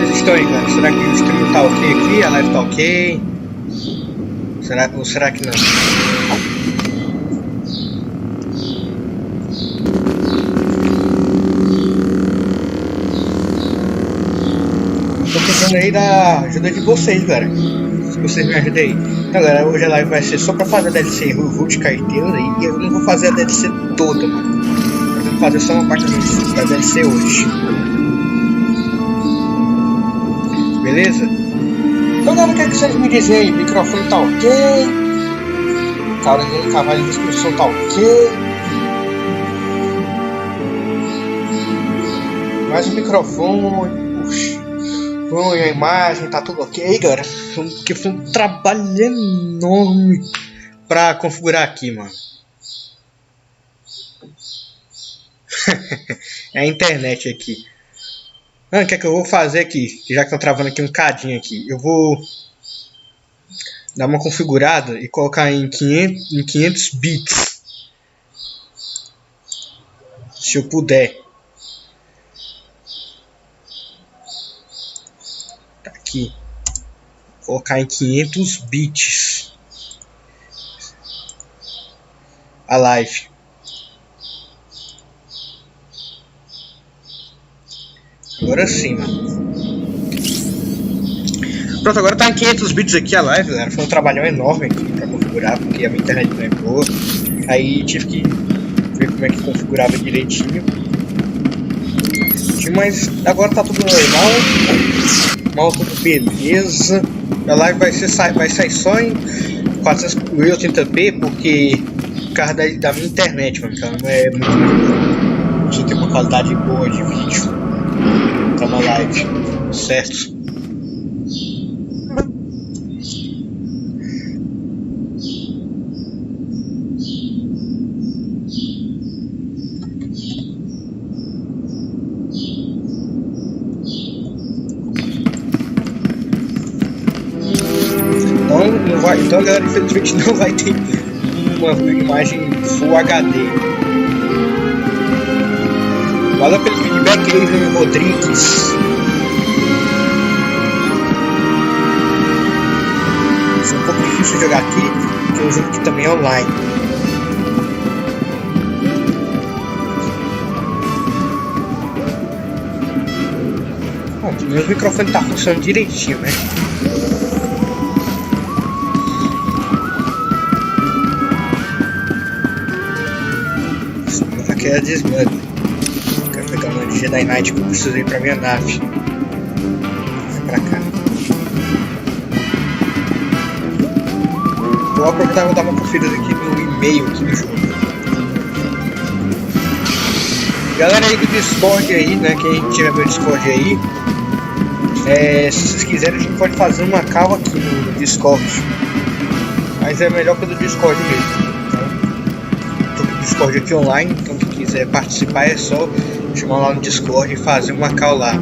vocês estão aí, cara? Será que o stream tá ok aqui? A live tá ok? Será que não? Tô precisando aí da ajuda de vocês, galera. Se vocês me ajudem aí. Então, galera, hoje a live vai ser só pra fazer a DLC hutt, cartel aí. E eu não vou fazer a DLC toda, mano. Eu vou fazer só uma parte da DLC hoje. Beleza? Então, galera, o que é que vocês me dizem aí? O microfone tá ok? Cavalo de discussão tá ok? Mais um microfone, puxa. Põe a imagem, tá tudo ok, galera? Porque foi um trabalho enorme pra configurar aqui, mano. É a internet aqui. O que é que eu vou fazer aqui? Já que tá travando aqui um cadinho aqui. Eu vou dar uma configurada e colocar em 500 bits. Se eu puder. Tá aqui. Vou colocar em 500 bits. A live. Agora sim, mano. Pronto, agora tá em 500 bits aqui a live, galera. Foi um trabalhão enorme aqui pra configurar, porque a minha internet não é boa. Aí tive que ver como é que configurava direitinho. Mas agora tá tudo normal. Mal, tudo beleza. A live vai sair só em 480p, porque por causa da minha internet, mano. Ela não é muito boa. Precisa ter uma qualidade boa de vídeo. Tá uma live, certo? Então, galera, infelizmente não vai ter uma imagem Full HD. Valeu pelo feedback aí, Júnior Rodrigues. Isso é um pouco difícil de jogar aqui, porque o jogo aqui também é online. Bom, meu microfone tá funcionando direitinho, né? Aqui é a desmanda. Quero pegar uma de Jedi Knight que eu preciso ir pra minha nave. Vem pra cá. Vou aproveitar e vou dar uma conferida aqui no e-mail aqui no jogo. Galera aí do Discord aí, né? Quem tiver meu Discord aí, se vocês quiserem a gente pode fazer uma call aqui no Discord. Mas é melhor que o do Discord mesmo. Tô com o Discord aqui online, então quem quiser participar é só chamar lá no Discord e fazer uma call lá.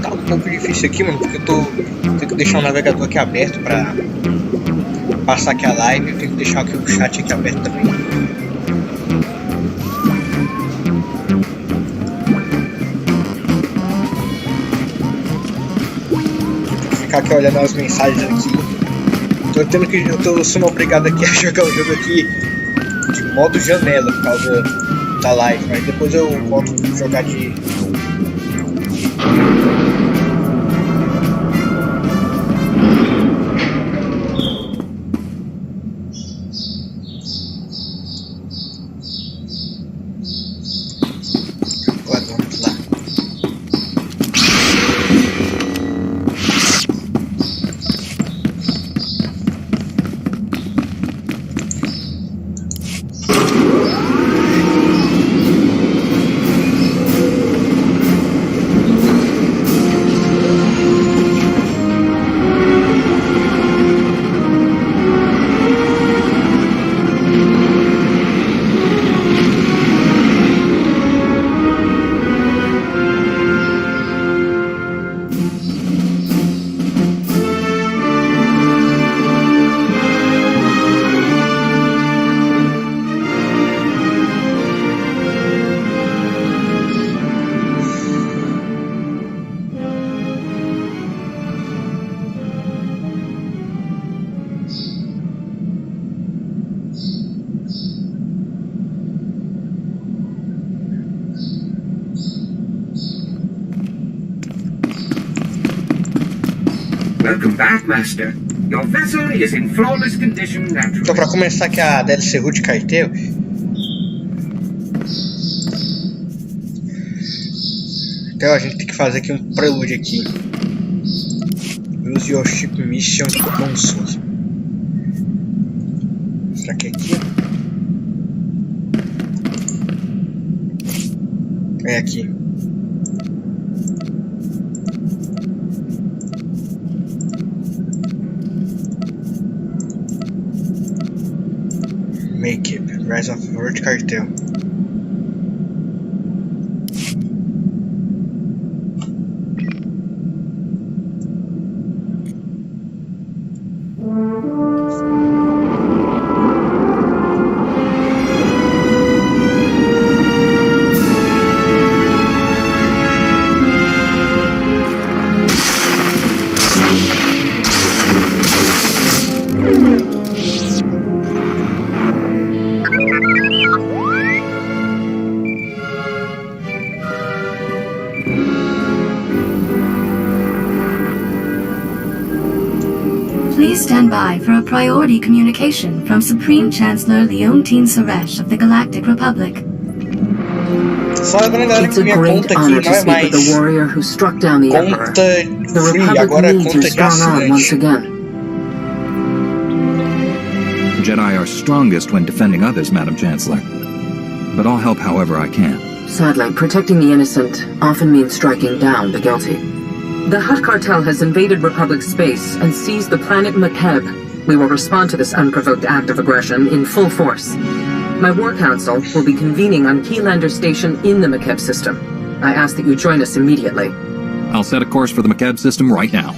Tá um pouco difícil aqui, mano, porque eu tenho que deixar o navegador aqui aberto pra passar aqui a live. Eu tenho que deixar aqui o chat aqui aberto também. Tenho que ficar aqui olhando as mensagens aqui. Eu tô sendo obrigado aqui a jogar o jogo aqui de modo janela por causa da live, mas depois eu volto a jogar de Welcome back, Master. Your vessel is in flawless condition naturally. Então, para começar aqui a DLC hutt cartel, então a gente tem que fazer aqui um prelúdio aqui. Use your ship mission console. Será que é aqui? É aqui. Make it. Rise of hutt cartel. Please stand by for a priority communication from Supreme Chancellor Leontine Suresh of the Galactic Republic. Só lembrando, galera, It's que a minha great conta aqui honor to não é speak with mais the warrior who struck down the Emperor. conta The free, Republic agora é needs your conta de strong arm once assinante. again. Jedi are strongest when defending others, Madam Chancellor. But I'll help however I can. Sadly, protecting the innocent often means striking down the guilty. The Hutt cartel has invaded Republic space and seized the planet Makeb. We will respond to this unprovoked act of aggression in full force. My War Council will be convening on Keylander Station in the Makeb system. I ask that you join us immediately. I'll set a course for the Makeb system right now.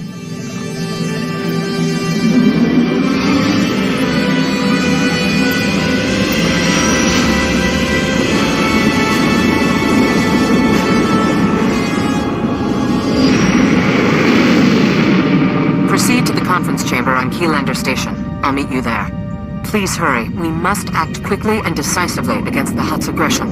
Proceed to the conference chamber on Keylander Station. I'll meet you there. Please hurry. We must act quickly and decisively against the Hutt's aggression.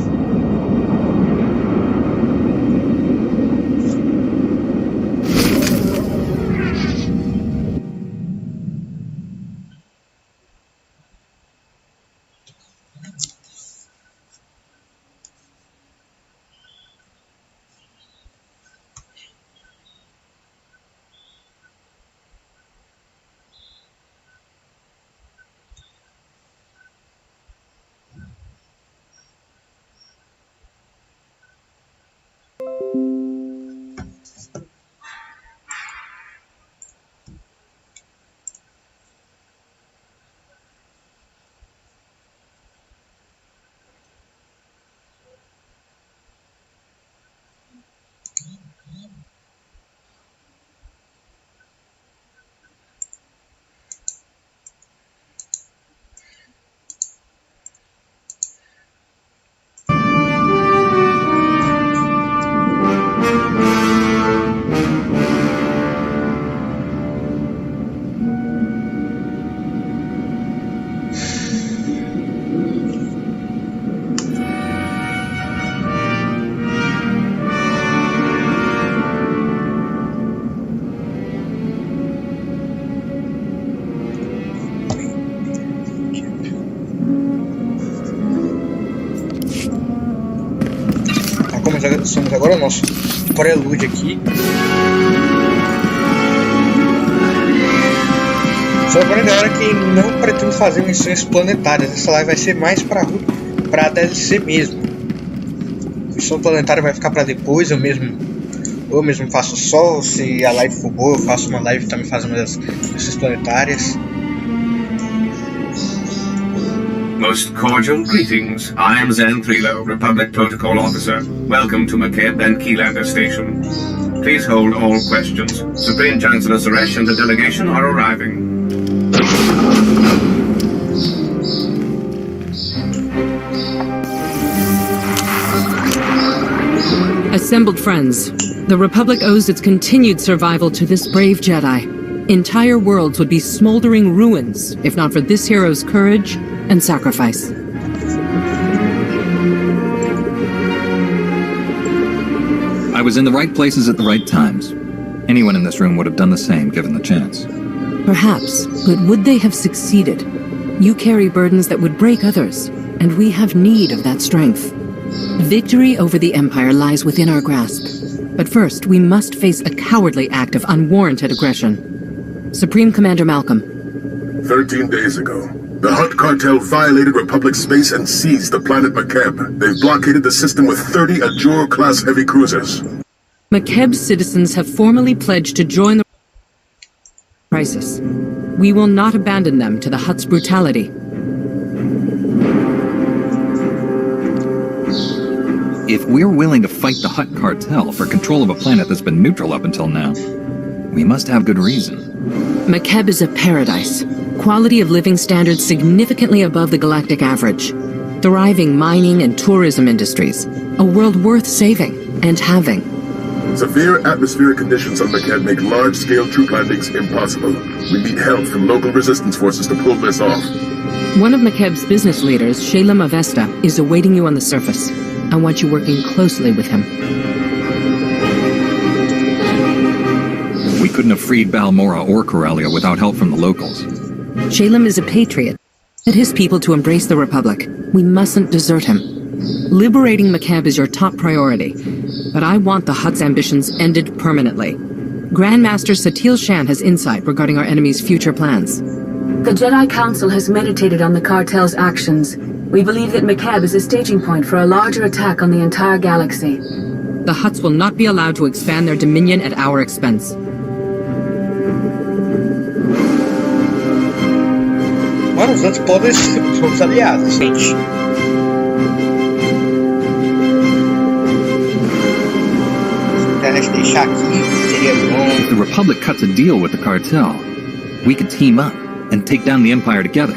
Começamos agora o nosso prelúdio aqui. Só lembrando, galera, que não pretendo fazer missões planetárias. Essa live vai ser mais para DLC mesmo. Missão planetária vai ficar para depois. Eu mesmo faço só. Se a live for boa, eu faço uma live também fazendo as missões planetárias. Most cordial greetings. I am Zen Trilo, Republic Protocol Officer. Welcome to Makeb and Keylander Station. Please hold all questions. Supreme Chancellor Suresh and the delegation are arriving. Assembled friends, the Republic owes its continued survival to this brave Jedi. Entire worlds would be smoldering ruins if not for this hero's courage and sacrifice. I was in the right places at the right times. Anyone in this room would have done the same given the chance. Perhaps, but would they have succeeded? You carry burdens that would break others, and we have need of that strength. Victory over the Empire lies within our grasp. But first, we must face a cowardly act of unwarranted aggression. Supreme Commander Malcolm. 13 days ago, the Hutt cartel violated Republic space and seized the planet McKeb. They've blockaded the system with 30 Ajor-class heavy cruisers. McKeb's citizens have formally pledged to join the crisis. We will not abandon them to the Hutt's brutality. If we're willing to fight the Hutt cartel for control of a planet that's been neutral up until now, we must have good reason. McKeb is a paradise. Quality of living standards significantly above the galactic average. Thriving mining and tourism industries. A world worth saving and having. Severe atmospheric conditions on McKeb make large-scale troop landings impossible. We need help from local resistance forces to pull this off. One of McKeb's business leaders, Shayla Avesta, is awaiting you on the surface. I want you working closely with him. We couldn't have freed Balmora or Corellia without help from the locals. Shalem is a patriot. Get his people to embrace the Republic. We mustn't desert him. Liberating McKeb is your top priority, but I want the Hutt's ambitions ended permanently. Grandmaster Satil Shan has insight regarding our enemy's future plans. The Jedi Council has meditated on the cartel's actions. We believe that McKeb is a staging point for a larger attack on the entire galaxy. The Hutts will not be allowed to expand their dominion at our expense. Mano, os Huts podem ser os aliados, gente. Se a gente deixar aqui, seria bom. If the Republic cuts a deal with the cartel, we could team up and take down the Empire together.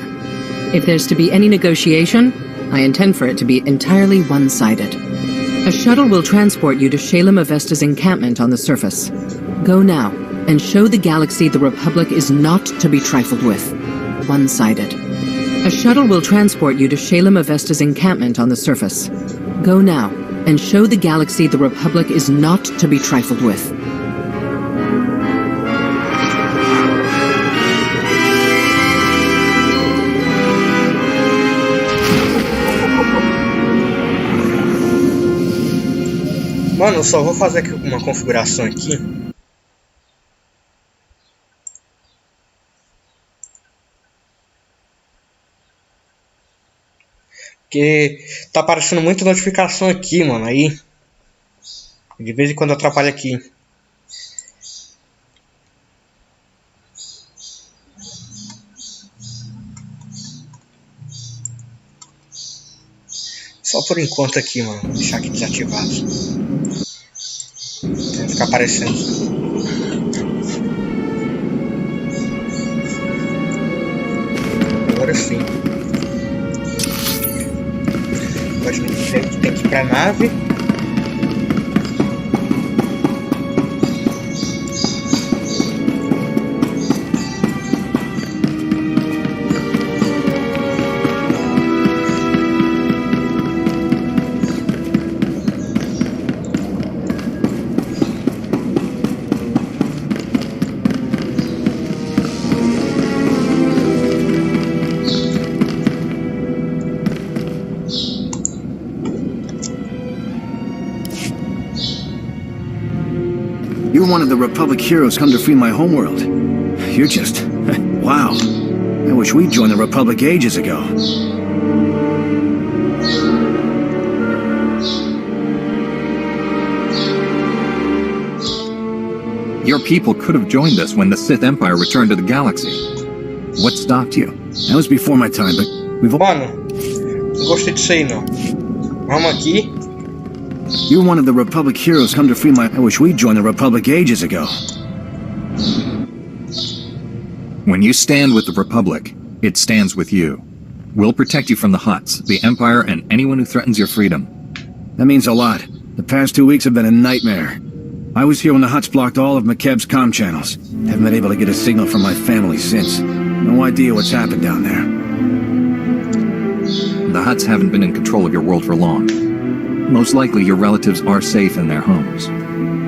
If there's to be any negotiation, I intend for it to be entirely one-sided. A shuttle will transport you to Shalem Avesta's encampment on the surface. Go now, and show the galaxy the Republic is not to be trifled with. One-sided. A shuttle will transport you to Shalem Avesta's encampment on the surface. Go now, and show the galaxy the Republic is not to be trifled with. Mano, eu só vou fazer aqui uma configuração aqui. Porque tá aparecendo muita notificação aqui, mano. Aí de vez em quando atrapalha aqui. Só por enquanto aqui, mano. Vou deixar aqui desativado. Vai ficar aparecendo. Agora sim. Agora a gente tem que ir pra nave. You're one of the Republic heroes come to free my homeworld. You're just... wow. I wish we'd joined the Republic ages ago. Your people could have joined us when the Sith Empire returned to the galaxy. What stopped you? That was before my time, but we've... Mano, não gostei disso aí não. Vamos aqui. You're one of the Republic heroes come to free my... I wish we'd joined the Republic ages ago. When you stand with the Republic, it stands with you. We'll protect you from the Hutts, the Empire, and anyone who threatens your freedom. That means a lot. The past 2 weeks have been a nightmare. I was here when the Hutts blocked all of McKeb's comm channels. Haven't been able to get a signal from my family since. No idea what's happened down there. The Hutts haven't been in control of your world for long. Most likely your relatives are safe in their homes.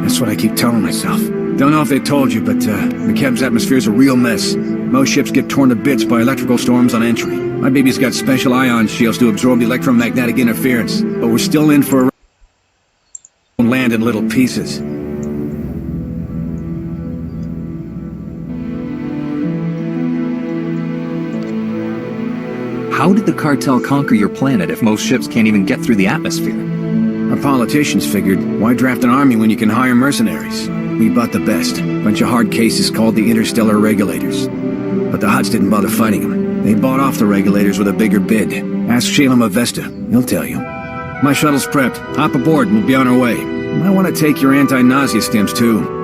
That's what I keep telling myself. Don't know if they told you, but McKeb's atmosphere's a real mess. Most ships get torn to bits by electrical storms on entry. My baby's got special ion shields to absorb the electromagnetic interference, but we're still in for a land in little pieces. How did the cartel conquer your planet if most ships can't even get through the atmosphere? Our politicians figured, why draft an army when you can hire mercenaries? We bought the best. Bunch of hard cases called the Interstellar Regulators. But the Hutts didn't bother fighting them. They bought off the Regulators with a bigger bid. Ask Shalem Avesta. He'll tell you. My shuttle's prepped. Hop aboard and we'll be on our way. Might want to take your anti-nausea stims too.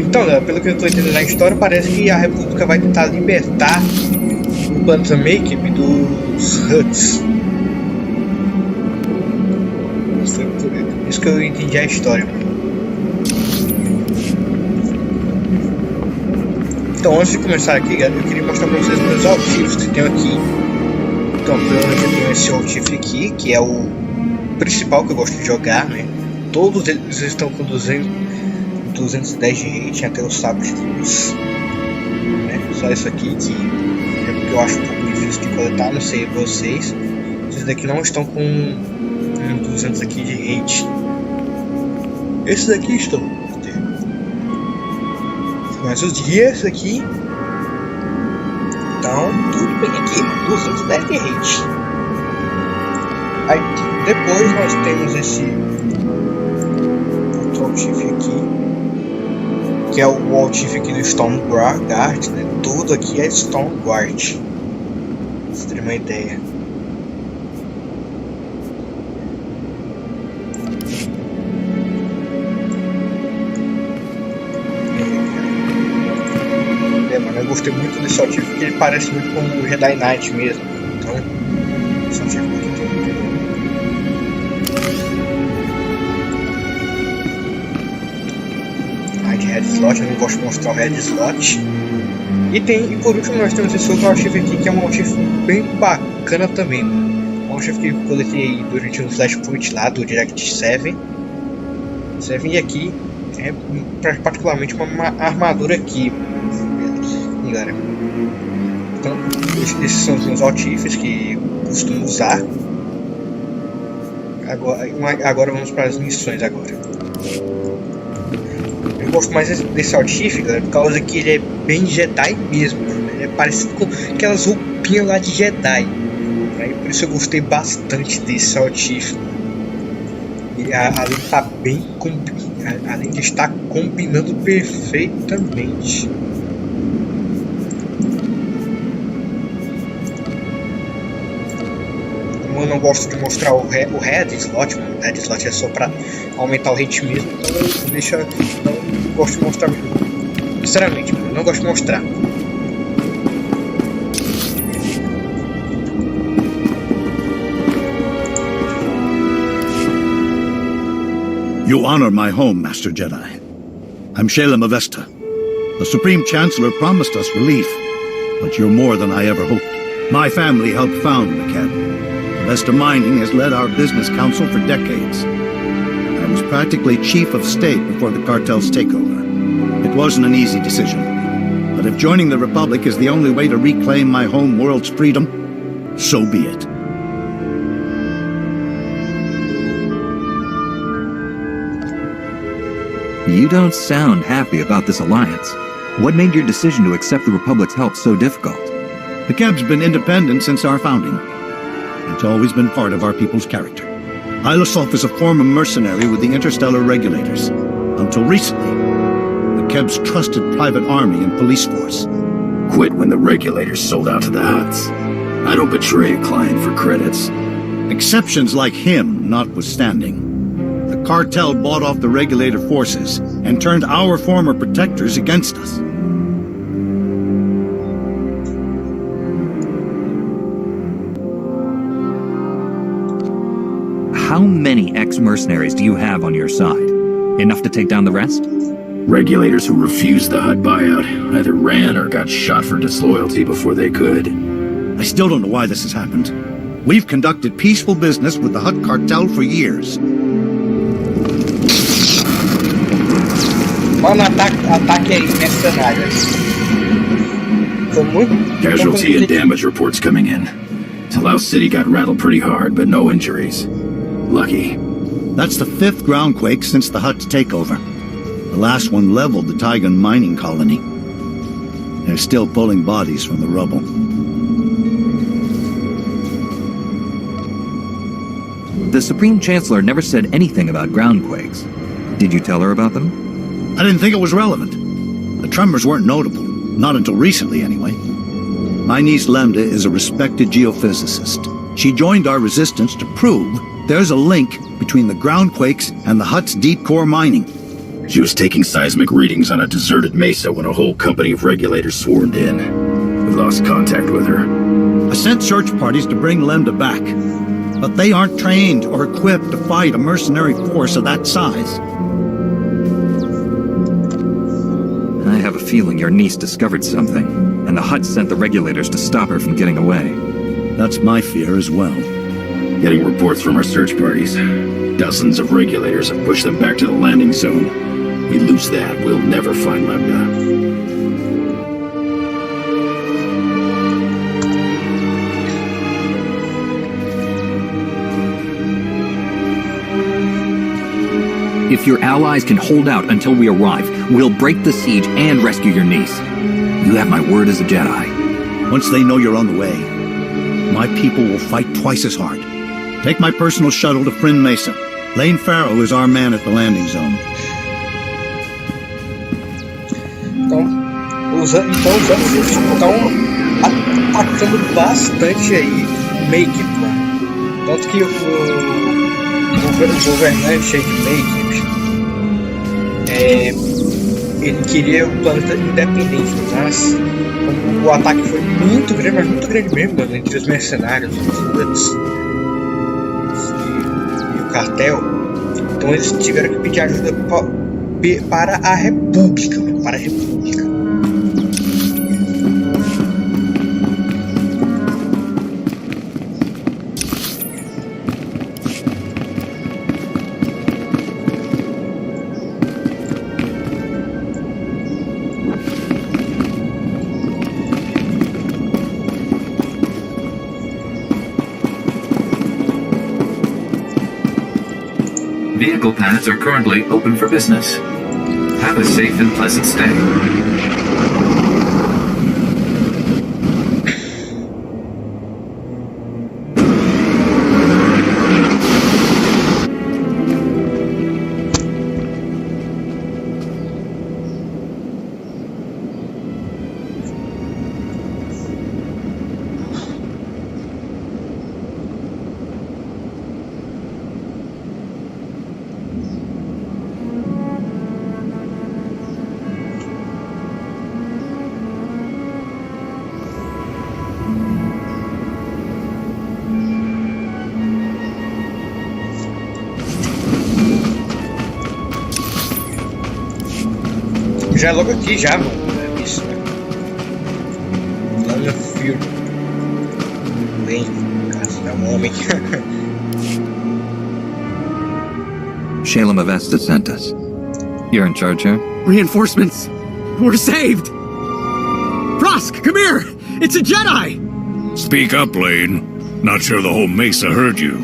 Então, pelo que eu estou entendendo na história, parece que a República vai tentar libertar o Placa Mae dos Hutts. Foi por isso que eu entendi a história. Então, antes de começar aqui, eu queria mostrar para vocês meus arquivos que tem aqui. Então, primeiramente eu tenho esse arquivo aqui, que é o principal que eu gosto de jogar, né? Todos eles estão com 210 de rating, até o sabre de luz, né? Só isso aqui que é porque eu acho um pouco difícil de coletar, não sei vocês. Esses daqui não estão com 200 aqui de rating. Esses daqui estão. Mas os dias aqui então tudo bem aqui, 210 de rating. Aí depois nós temos esse Altif aqui, que é o Altif aqui do Stormguard, né? Tudo aqui é Stormguard, pra vocês terem uma ideia. Mano, eu gostei muito desse Altif porque ele parece muito com o Jedi Knight mesmo. Então, esse Altif aqui tem de Red Slot, eu não gosto de mostrar o Red Slot. E por último nós temos esse outro Altif aqui, que é um Altif bem bacana também, mano. Um Altif que eu coletei durante um Flashpoint lá do Direct 7. E aqui é particularmente uma armadura aqui, galera. Então esses são os meus Altifs que eu costumo usar. Agora vamos para as missões agora. Eu gosto mais desse Altif, galera, por causa que ele é bem Jedi mesmo, né? Ele é parecido com aquelas roupinhas lá de Jedi, né? Por isso eu gostei bastante desse Altif. Além de estar combinando perfeitamente. Eu não gosto de mostrar o Red Slot, mano. O Red Slot é só pra aumentar o rate mesmo, então eu não gosto de mostrar mesmo. Sinceramente, mano, eu não gosto de mostrar. You honor my home, Master Jedi. I'm Shalem Avesta. The Supreme Chancellor promised us relief, but you're more than I ever hoped. My family helped found McKeb. Avesta Mining has led our business council for decades. I was practically chief of state before the cartel's takeover. It wasn't an easy decision, but if joining the Republic is the only way to reclaim my home world's freedom, so be it. You don't sound happy about this alliance. What made your decision to accept the Republic's help so difficult? McKeb's been independent since our founding. It's always been part of our people's character. Ilisov is a former mercenary with the interstellar regulators. Until recently, McKeb's trusted private army and police force. Quit when the regulators sold out to the Hutts. I don't betray a client for credits. Exceptions like him notwithstanding, the cartel bought off the regulator forces and turned our former protectors against us. How many ex-mercenaries do you have on your side? Enough to take down the rest? Regulators who refused the Hutt buyout either ran or got shot for disloyalty before they could. I still don't know why this has happened. We've conducted peaceful business with the Hutt cartel for years. Mano, ataque aí, mercenário. Foi muito... Casualty and damage reports coming in. Talau City got rattled pretty hard, but no injuries. Lucky. That's the 5th groundquake since the Hutt takeover. The last one leveled the Taigun mining colony. They're still pulling bodies from the rubble. The Supreme Chancellor never said anything about groundquakes. Did you tell her about them? I didn't think it was relevant. The tremors weren't notable. Not until recently, anyway. My niece Lambda is a respected geophysicist. She joined our resistance to prove there's a link between the groundquakes and the Hutt's deep core mining. She was taking seismic readings on a deserted mesa when a whole company of regulators swarmed in. We lost contact with her. I sent search parties to bring Lambda back, but they aren't trained or equipped to fight a mercenary force of that size. I have a feeling your niece discovered something, and the Hutt sent the regulators to stop her from getting away. That's my fear as well. Getting reports from our search parties. Dozens of regulators have pushed them back to the landing zone. We lose that, we'll never find Lambda. If your allies can hold out until we arrive, we'll break the siege and rescue your niece. You have my word as a Jedi. Once they know you're on the way, my people will fight twice as hard. Take my personal shuttle to Frin Mesa. Lane Farrow is our man at the landing zone. Então eles estão atacando bastante aí Make Plan. Tanto que o governante aí de Make, ele queria um planeta independente, mas o ataque foi muito grande, mas muito grande mesmo, entre os mercenários, os huts e o cartel. Então eles tiveram que pedir ajuda para a República, Vehicle paths are currently open for business. Have a safe and pleasant stay. Já é logo aqui, já, mano. É isso, né? Olha o filme. Bem, caso é um homem. Shayla Mavesta sent us. You're in charge here? Reinforcements! We're saved! Prosk, come here! It's a Jedi! Speak up, Lane. Not sure the whole Mesa heard you.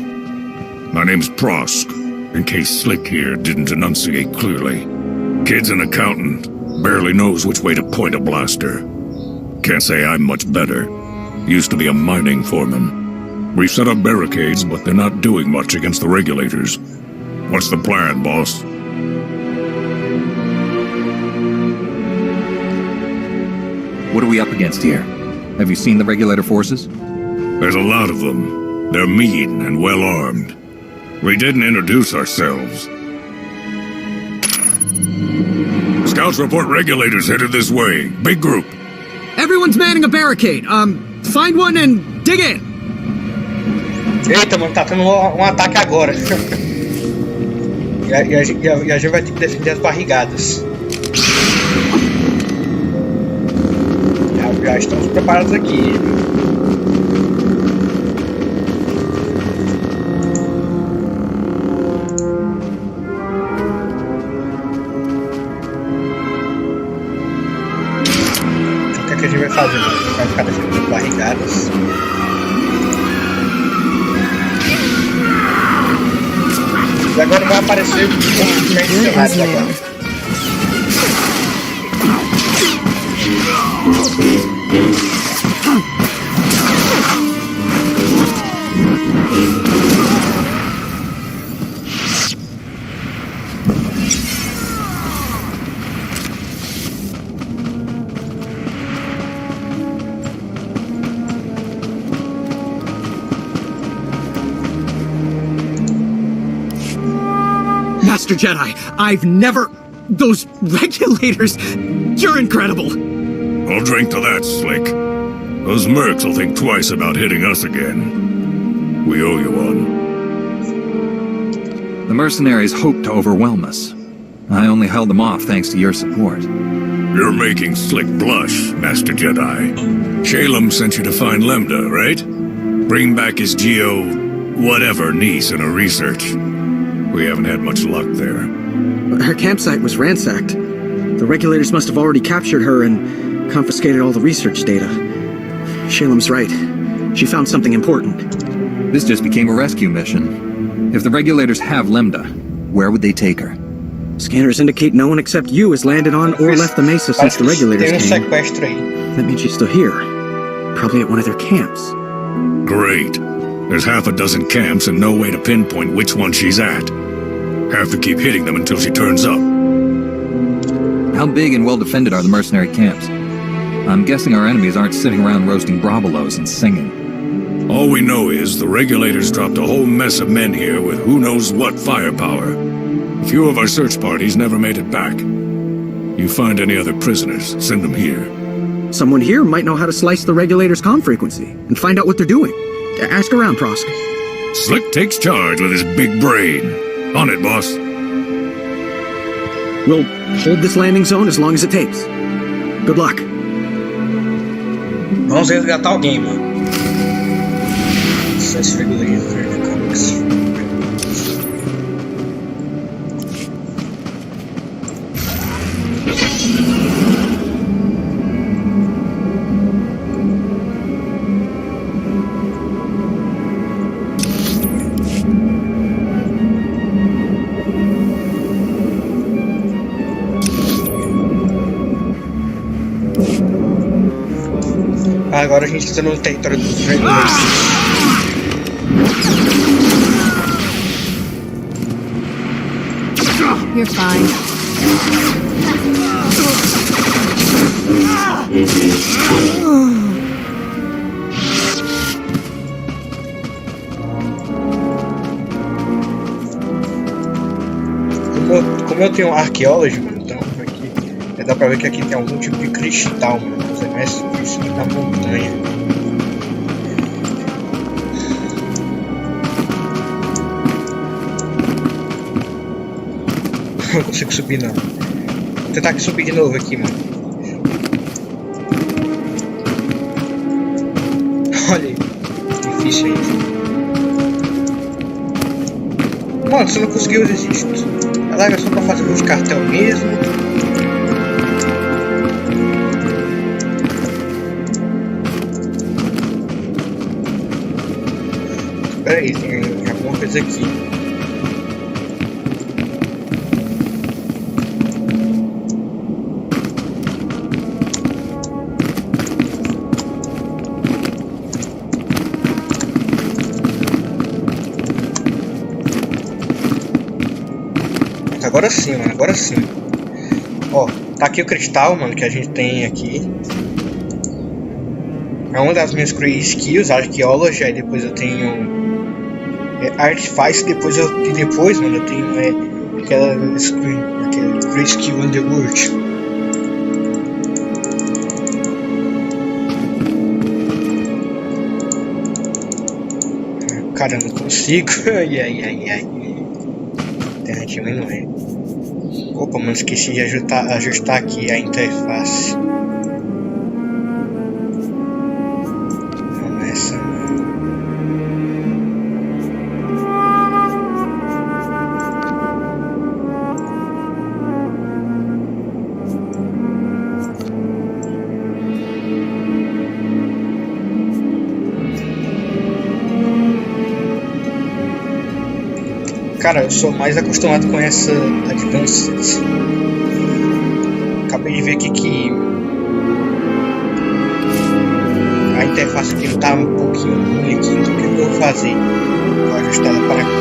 My name's Prosk, in case Slick here didn't enunciate clearly. Kid's an accountant. Barely knows which way to point a blaster. Can't say I'm much better. Used to be a mining foreman. We've set up barricades, but they're not doing much against the regulators. What's the plan, boss? What are we up against here? Have you seen the regulator forces? There's a lot of them. They're mean and well-armed. We didn't introduce ourselves. Scouts report regulators headed this way. Big group. Everyone's manning a barricade. Find one and dig in. Eita, mano, tá tendo um ataque agora. E a gente vai ter que defender as barrigadas. Já estamos preparados aqui. O que é que a gente vai fazer? Vai ficar defendendo as barrigadas. E agora vai aparecer os mercenários agora. Master Jedi, I've never... Those regulators... You're incredible! I'll drink to that, Slick. Those mercs will think twice about hitting us again. We owe you one. The mercenaries hoped to overwhelm us. I only held them off thanks to your support. You're making Slick blush, Master Jedi. Shalem sent you to find Lambda, right? Bring back his whatever niece in her research. We haven't had much luck there. Her campsite was ransacked. The regulators must have already captured her and confiscated all the research data. Shalem's right. She found something important. This just became a rescue mission. If the regulators have Lambda, where would they take her? Scanners indicate no one except you has landed on or left the mesa since the regulators came. That means she's still here. Probably at one of their camps. Great. There's half a dozen camps and no way to pinpoint which one she's at. Have to keep hitting them until she turns up. How big and well defended are the mercenary camps? I'm guessing our enemies aren't sitting around roasting brobolos and singing. All we know is the regulators dropped a whole mess of men here with who knows what firepower. A few of our search parties never made it back. You find any other prisoners, send them here. Someone here might know how to slice the regulators' comm frequency and find out what they're doing. Ask around, Prosk. Slick takes charge with his big brain. On it, boss. We'll hold this landing zone as long as it takes. Good luck. Vamos resgatar alguém, mano. Success regulator comics. Agora a gente está no território dos regulators. You're fine. Como eu tenho arqueologia, mano, então aqui dá pra ver que aqui tem algum tipo de cristal, mano. Você mexe isso aqui na montanha. Não consigo subir não. Vou tentar subir de novo aqui, mano. Olha aí, difícil aí. Mano, você não conseguiu resistir. É só pra fazer os cartel mesmo. Pera aí, tem alguma coisa aqui. agora sim, mano, agora sim. Ó, tá aqui o cristal, mano, que a gente tem aqui. É uma das minhas crew skills, Archaeology, aí depois eu tenho Artifice, depois, mano, eu tenho aquela crew skill Underworld. Cara, eu não consigo. Ai. Internet ruim não é. Opa, mano, esqueci de ajustar aqui a interface. Vamos nessa. Cara, eu sou mais acostumado com essa Advanced. Acabei de ver aqui que a interface aqui não tá um pouquinho ruim aqui, então o que eu vou fazer? Vou ajustar ela para cá.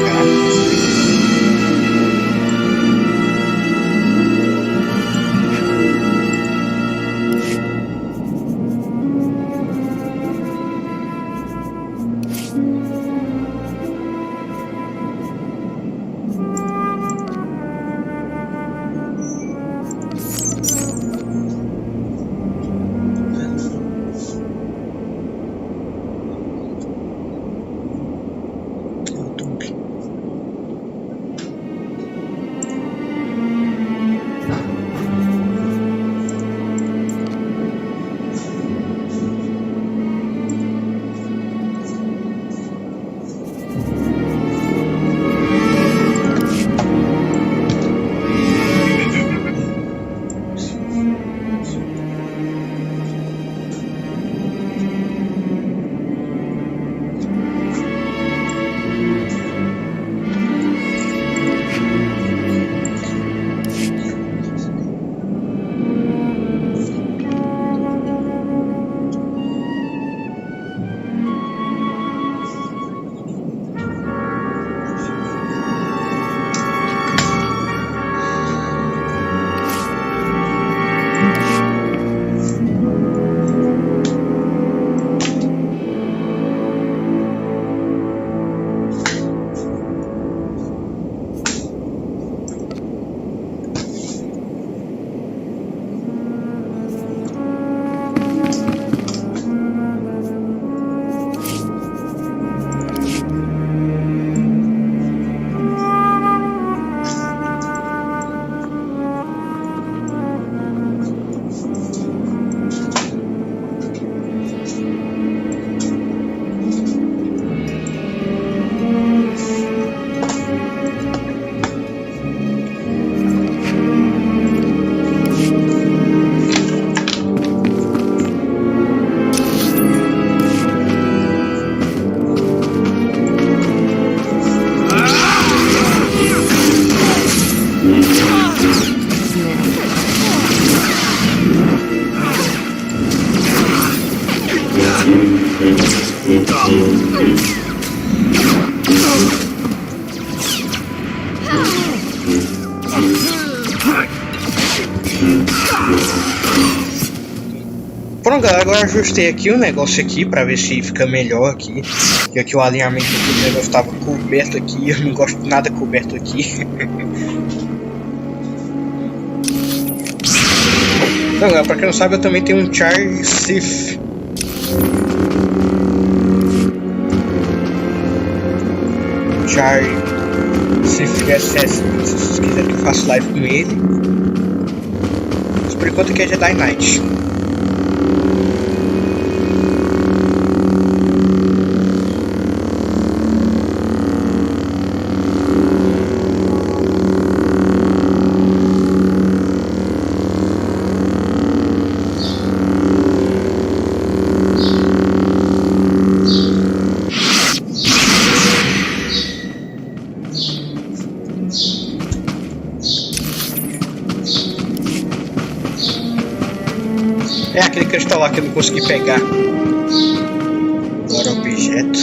Pronto, galera, agora eu ajustei aqui o negócio aqui pra ver se fica melhor aqui. Porque aqui o alinhamento do negócio estava coberto aqui, eu não gosto de nada coberto aqui. Então, galera, pra quem não sabe, eu também tenho um Charge Sif. Charge Sif SS, se vocês quiserem que eu faça live com ele. Mas por enquanto aqui é Jedi Knight. É aquele cristal lá que eu não consegui pegar. Agora objeto.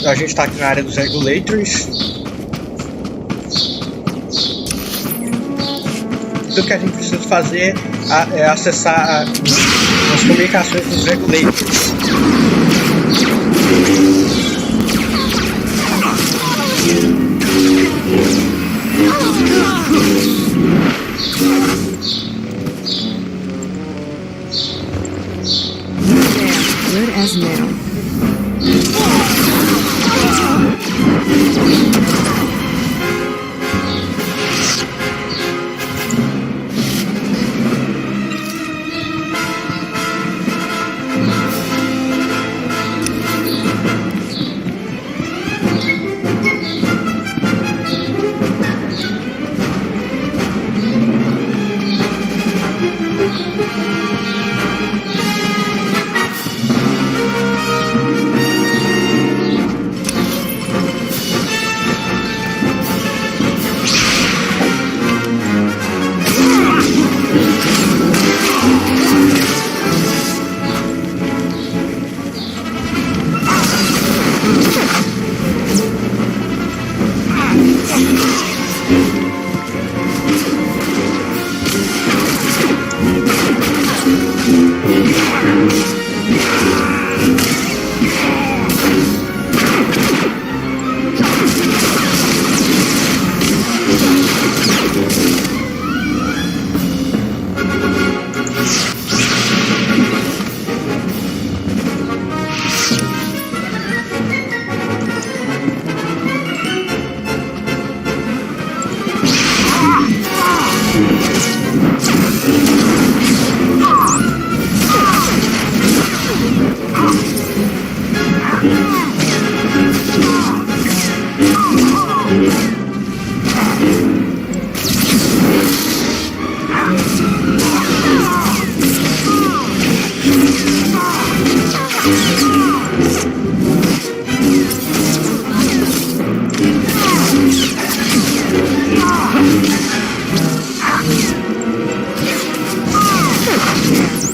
a gente tá aqui na área dos regulators. Tudo que a gente precisa fazer é acessar as comunicações dos regulators. Good as new.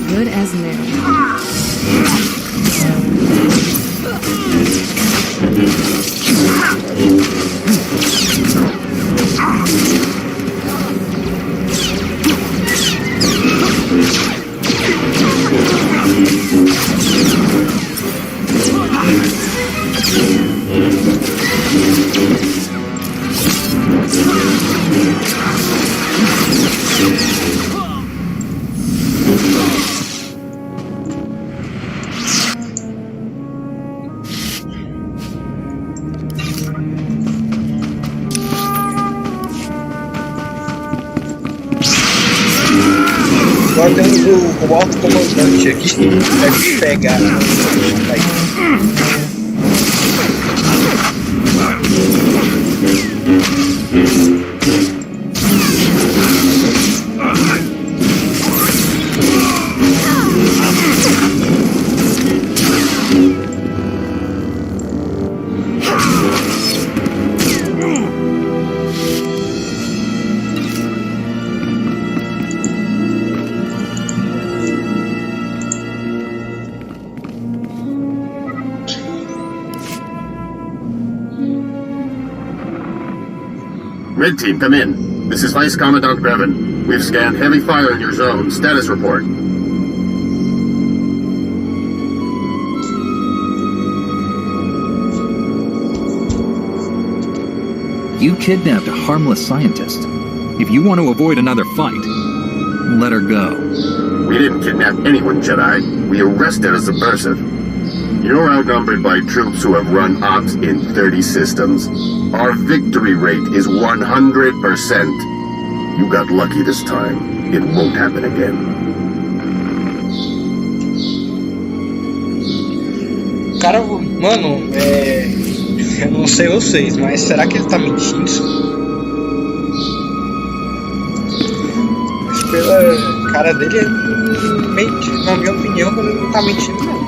Good as new. Agora temos o alto comandante aqui, deve pegar. Aí. Red Team, come in. This is Vice Commandant Brevin. We've scanned heavy fire in your zone. Status report. You kidnapped a harmless scientist. If you want to avoid another fight, let her go. We didn't kidnap anyone, Jedi. We arrested a subversive. You're outnumbered by troops who have run ops in 30 systems. Our victory rate is 100%. You got lucky this time. It won't happen again. Cara, mano, eu não sei vocês, mas será que ele tá mentindo? Mas pela cara dele, na minha opinião, ele não tá mentindo, não.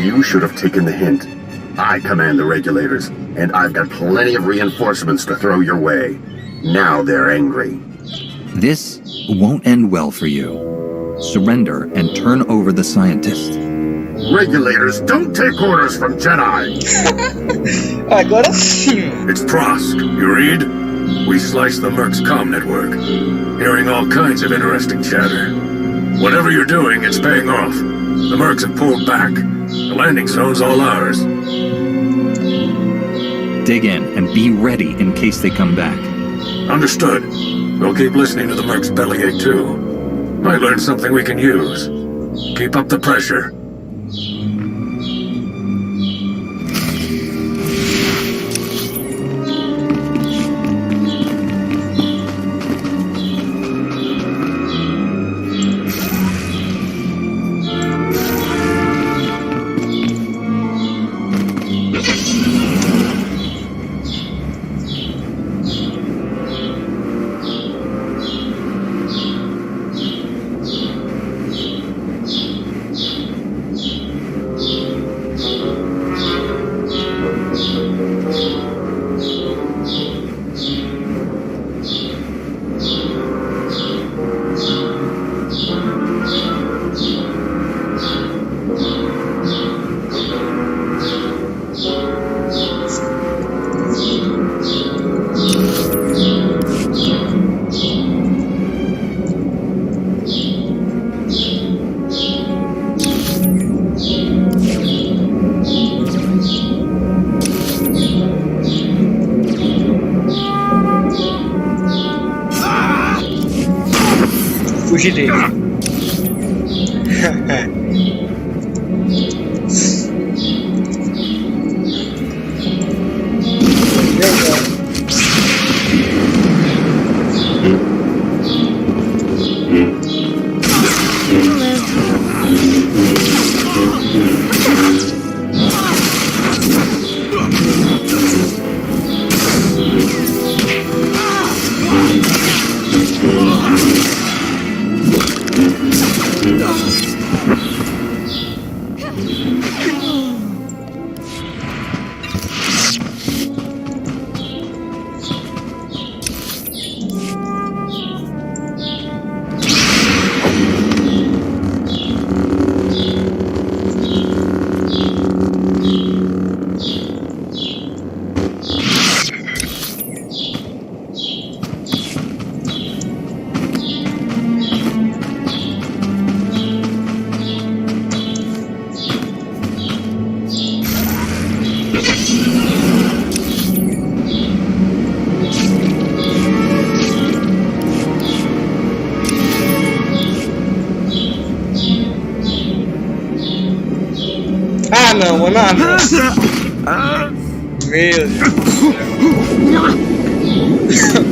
You should have taken the hint. I command the regulators, and I've got plenty of reinforcements to throw your way. Now they're angry. This won't end well for you. Surrender and turn over the scientist. Regulators don't take orders from Jedi! Agora sim. It's Prosk. You read? We sliced the Merc's comm network. Hearing all kinds of interesting chatter. Whatever you're doing, it's paying off. The Mercs have pulled back. The landing zone's all ours. Dig in and be ready in case they come back. Understood. We'll keep listening to the Merc's bellyache too. Might learn something we can use. Keep up the pressure. Fugir dele. Ah não, mano, ah não. Meu Deus do céu.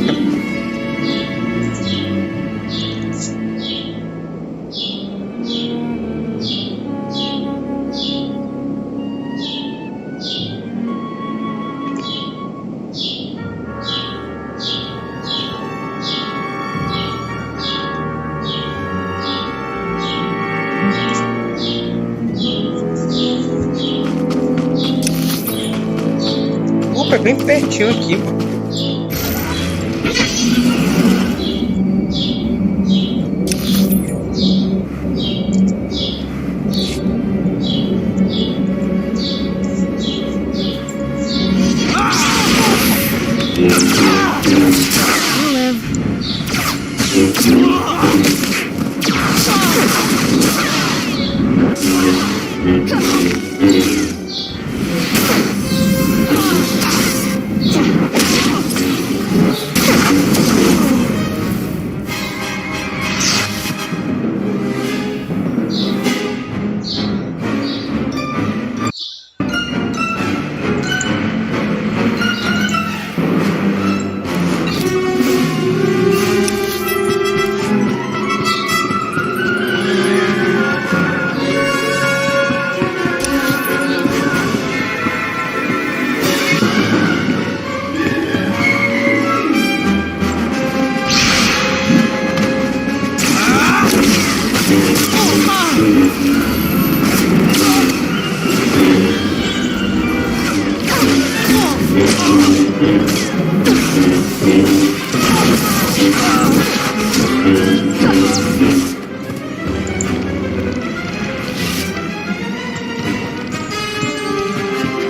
Opa, é bem pertinho aqui, mano.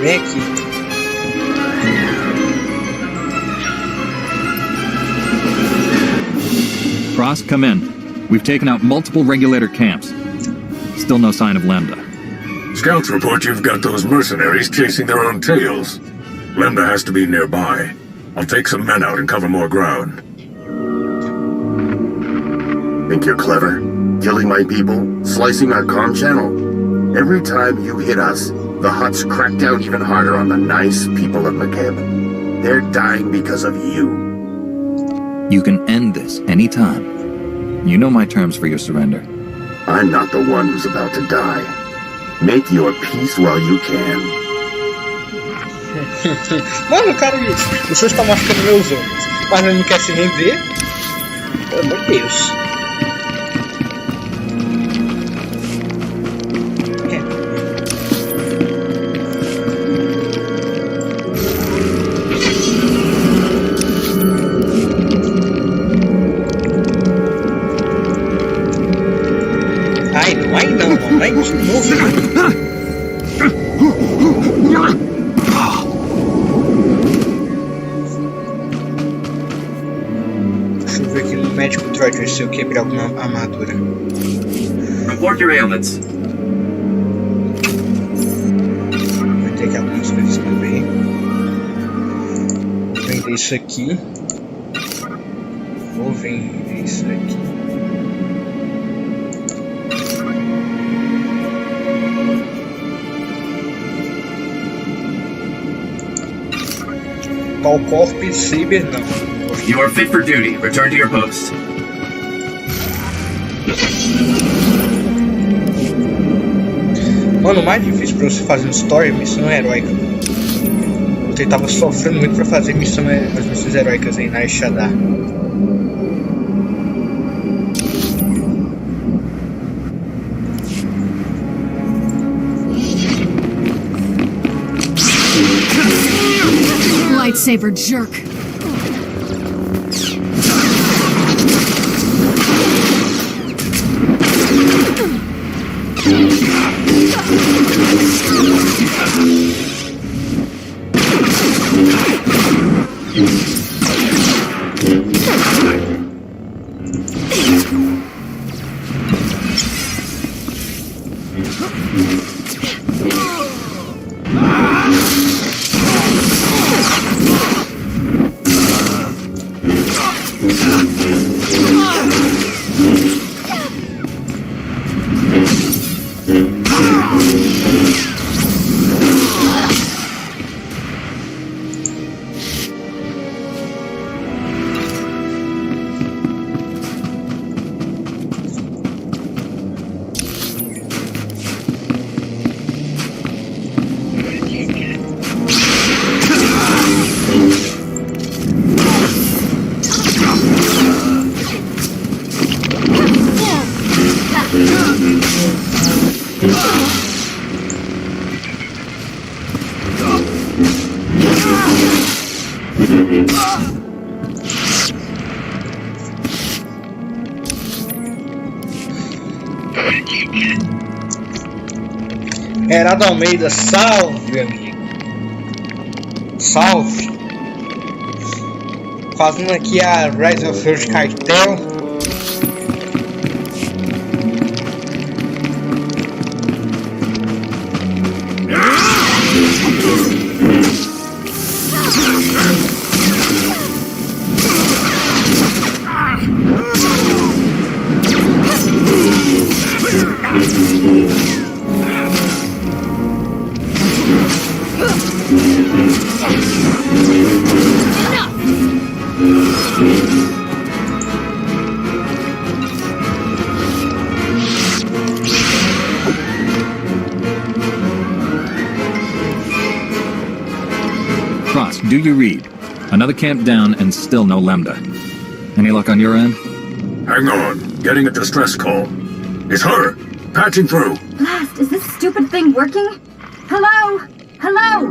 Vem aqui. Cross, come in. We've taken out multiple regulator camps. Still no sign of Lambda. Scouts report you've got those mercenaries chasing their own tails. Lambda has to be nearby. I'll take some men out and cover more ground. Think you're clever? Killing my people? Slicing our comm channel? Every time you hit us, the Hutts crack down even harder on the nice people of McCabe. They're dying because of you. You can end this anytime. You know my terms for your surrender. I'm not the one who's about to die. Make your peace while you can. Mano, cara, você está machucando meus olhos, mas ele não quer se render? Pelo amor de Deus. Ai não, vai de novo. Deixa eu ver aqui no médico Trotter se eu quebrar alguma armadura. Report your ailments. Vai ter aqui algumas coisas também. Vou vender isso aqui. Vou vender isso aqui. Tal corpo e Saber não. You are fit for duty. Return to your post. Mano, o mais difícil pra você fazer story é missão heróica. Eu tava sofrendo muito pra fazer as missões heróicas aí na Eshadar. Lightsaber jerk. Herado Almeida, salve, amigo. Salve. Fazendo aqui a Rise of the Cartel. Cross, do you read? Another camp down and still no Lambda. Any luck on your end? Hang on. Getting a distress call. It's her! Patching through. Blast, is this stupid thing working? Hello? Hello?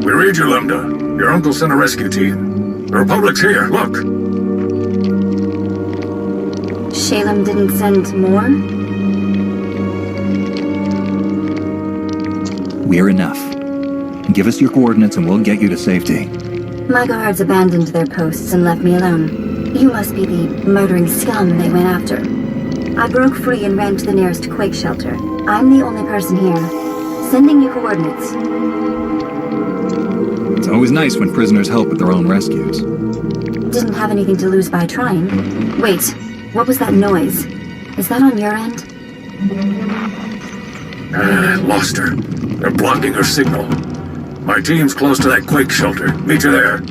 We read you, Lambda. Your uncle sent a rescue team. The Republic's here, look! Shalem didn't send more? We're enough. Give us your coordinates and we'll get you to safety. My guards abandoned their posts and left me alone. You must be the murdering scum they went after. I broke free and ran to the nearest quake shelter. I'm the only person here. Sending you coordinates. It's always nice when prisoners help with their own rescues. Didn't have anything to lose by trying. Wait, what was that noise? Is that on your end? Lost her. They're blocking her signal. My team's close to that quake shelter. Meet you there.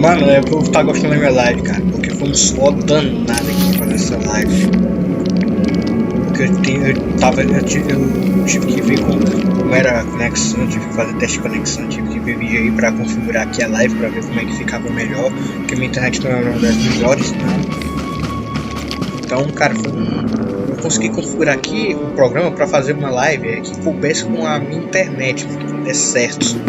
Mano, o povo tá gostando da minha live, cara, porque foi um suor danado aqui pra essa live. Porque eu tive que ver como era a conexão, tive que fazer teste de conexão, tive que ver vídeo aí pra configurar aqui a live pra ver como é que ficava melhor, porque minha internet não é uma das melhores, não. Então, cara, eu consegui configurar aqui o programa pra fazer uma live que coubesse com a minha internet, que dê certo.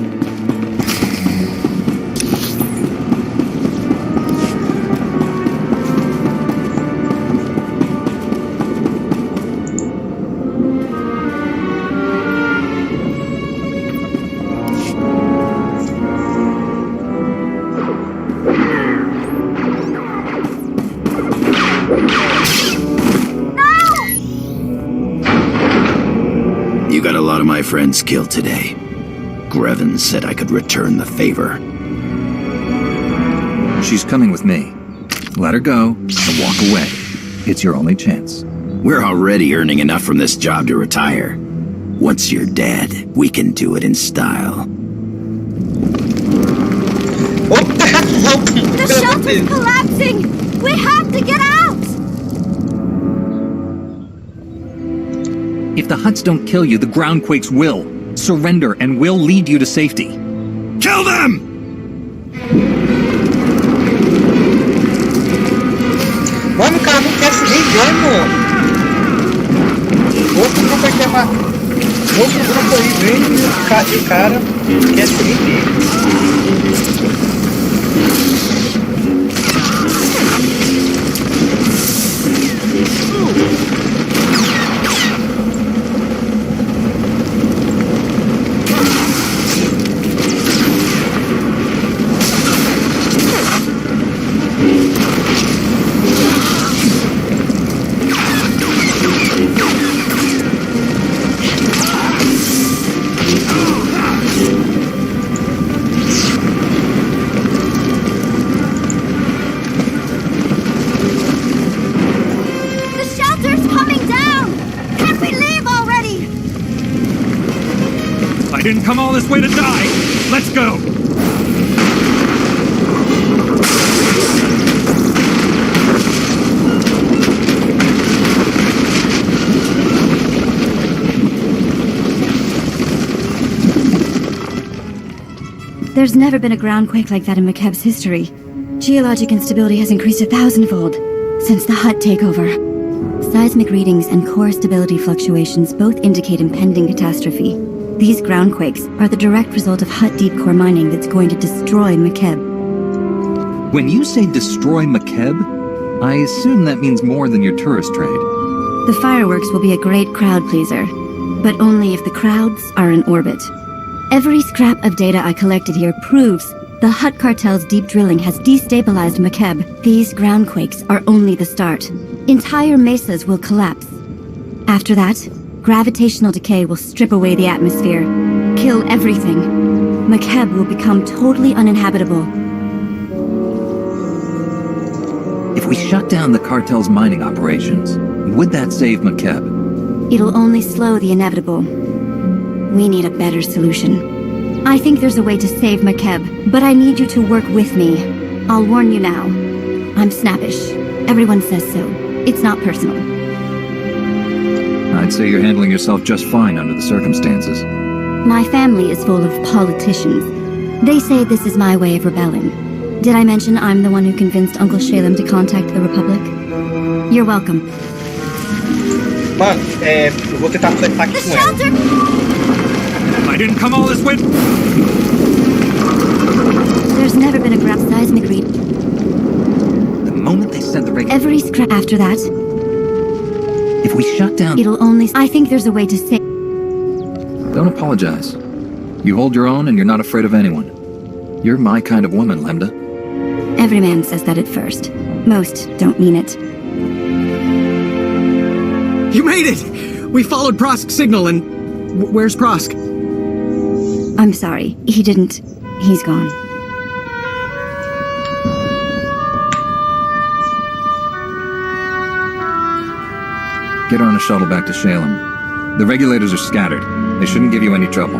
Friends killed today. Grevin said I could return the favor. She's coming with me. Let her go and walk away. It's your only chance. We're already earning enough from this job to retire. Once you're dead, we can do it in style. The shelter's collapsing! We have to get out! If the Hutts don't kill you, the groundquakes will. Surrender and we'll lead you to safety. Kill them! Mano, o cara não quer se render, mano. Outro grupo aqui outro grupo aí vem e o cara quer se render. Didn't come all this way to die. Let's go. There's never been a groundquake like that in McKeb's history. Geologic instability has increased 1,000-fold since the Hutt takeover. Seismic readings and core stability fluctuations both indicate impending catastrophe. These groundquakes are the direct result of Hutt deep core mining that's going to destroy McKeb. When you say destroy McKeb, I assume that means more than your tourist trade. The fireworks will be a great crowd pleaser, but only if the crowds are in orbit. Every scrap of data I collected here proves the Hutt cartel's deep drilling has destabilized McKeb. These groundquakes are only the start. Entire mesas will collapse. After that, gravitational decay will strip away the atmosphere, kill everything. McKeb will become totally uninhabitable. If we shut down the cartel's mining operations, would that save McKeb? It'll only slow the inevitable. We need a better solution. I think there's a way to save McKeb, but I need you to work with me. I'll warn you now. I'm snappish. Everyone says so. It's not personal. I'd say you're handling yourself just fine under the circumstances. My family is full of politicians. They say this is my way of rebelling. Did I mention I'm the one who convinced Uncle Shalem to contact the Republic? You're welcome. Mano, eu vou tentar flertar aqui com ela. I didn't come all this way. There's never been a ground seismic read. The moment they sent the regular... Every scrap after that. If we shut down... It'll only... I think there's a way to save... Don't apologize. You hold your own and you're not afraid of anyone. You're my kind of woman, Lambda. Every man says that at first. Most don't mean it. You made it! We followed Prosk's signal and... Where's Prosk? I'm sorry. He didn't. He's gone. Get on a shuttle back to Shalem. The regulators are scattered. They shouldn't give you any trouble.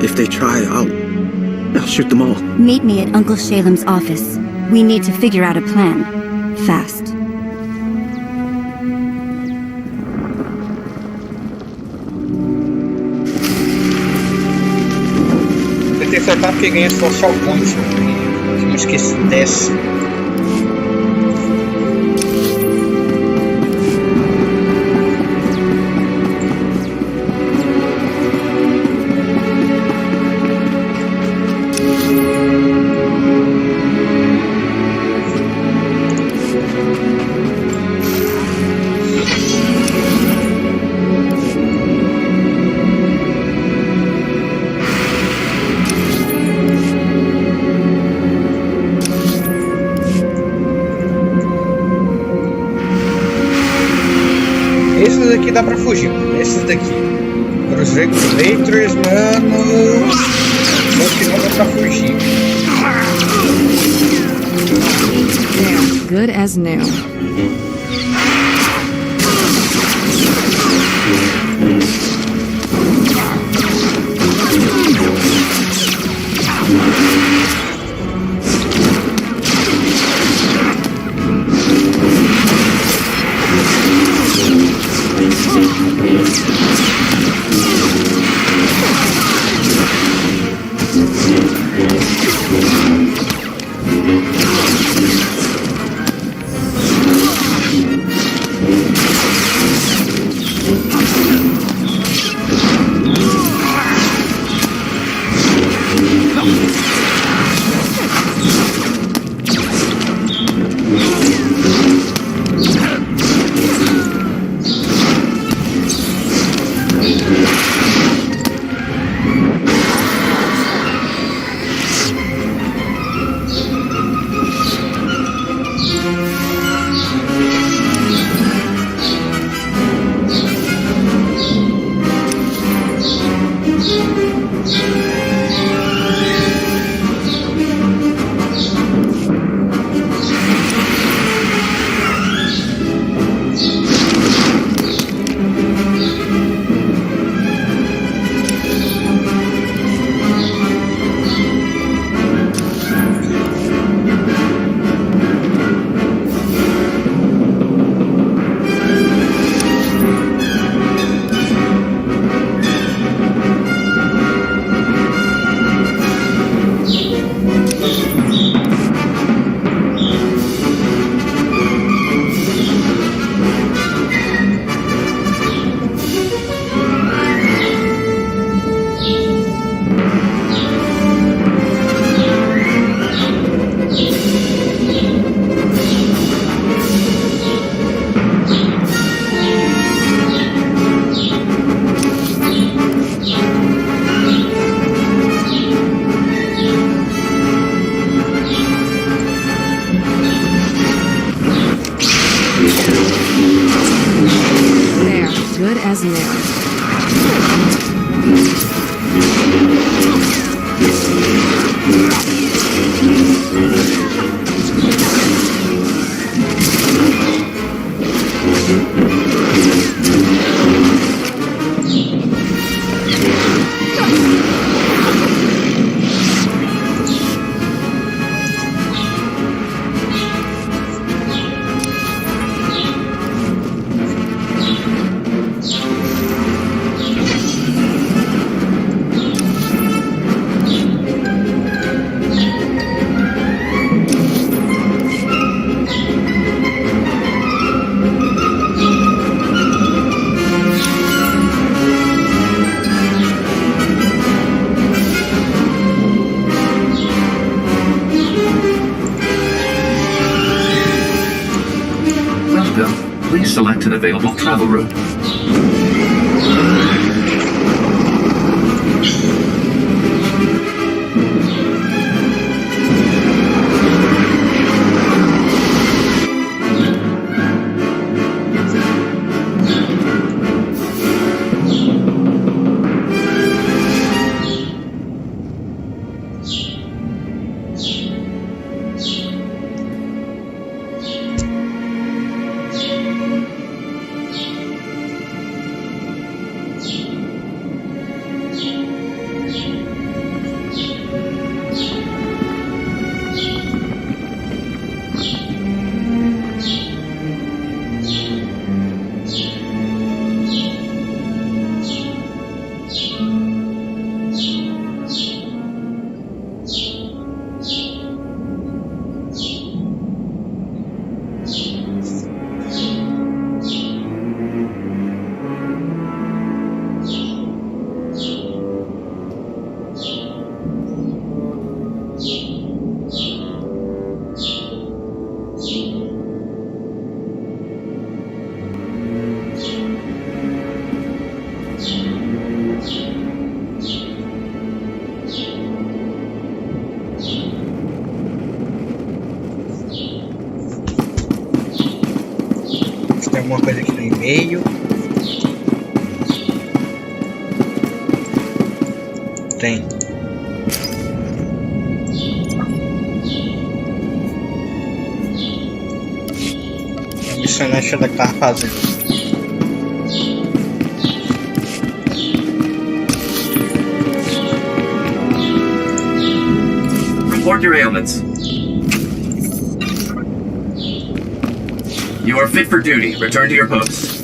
If they try, I'll shoot them all. Meet me at Uncle Shalem's office. We need to figure out a plan. Fast. Tentei flertar porque ganhei social points. Eu esqueci dessa. Esses daqui dá pra fugir, esses daqui. Os regulators, mano. Só que não dá pra fugir. Damn, good as new. Good as new. select an available travel route. Tem alguma coisa aqui no e-mail? Tem. A missionante ela que tava fazendo. Report your ailments. You are fit for duty. Return to your posts.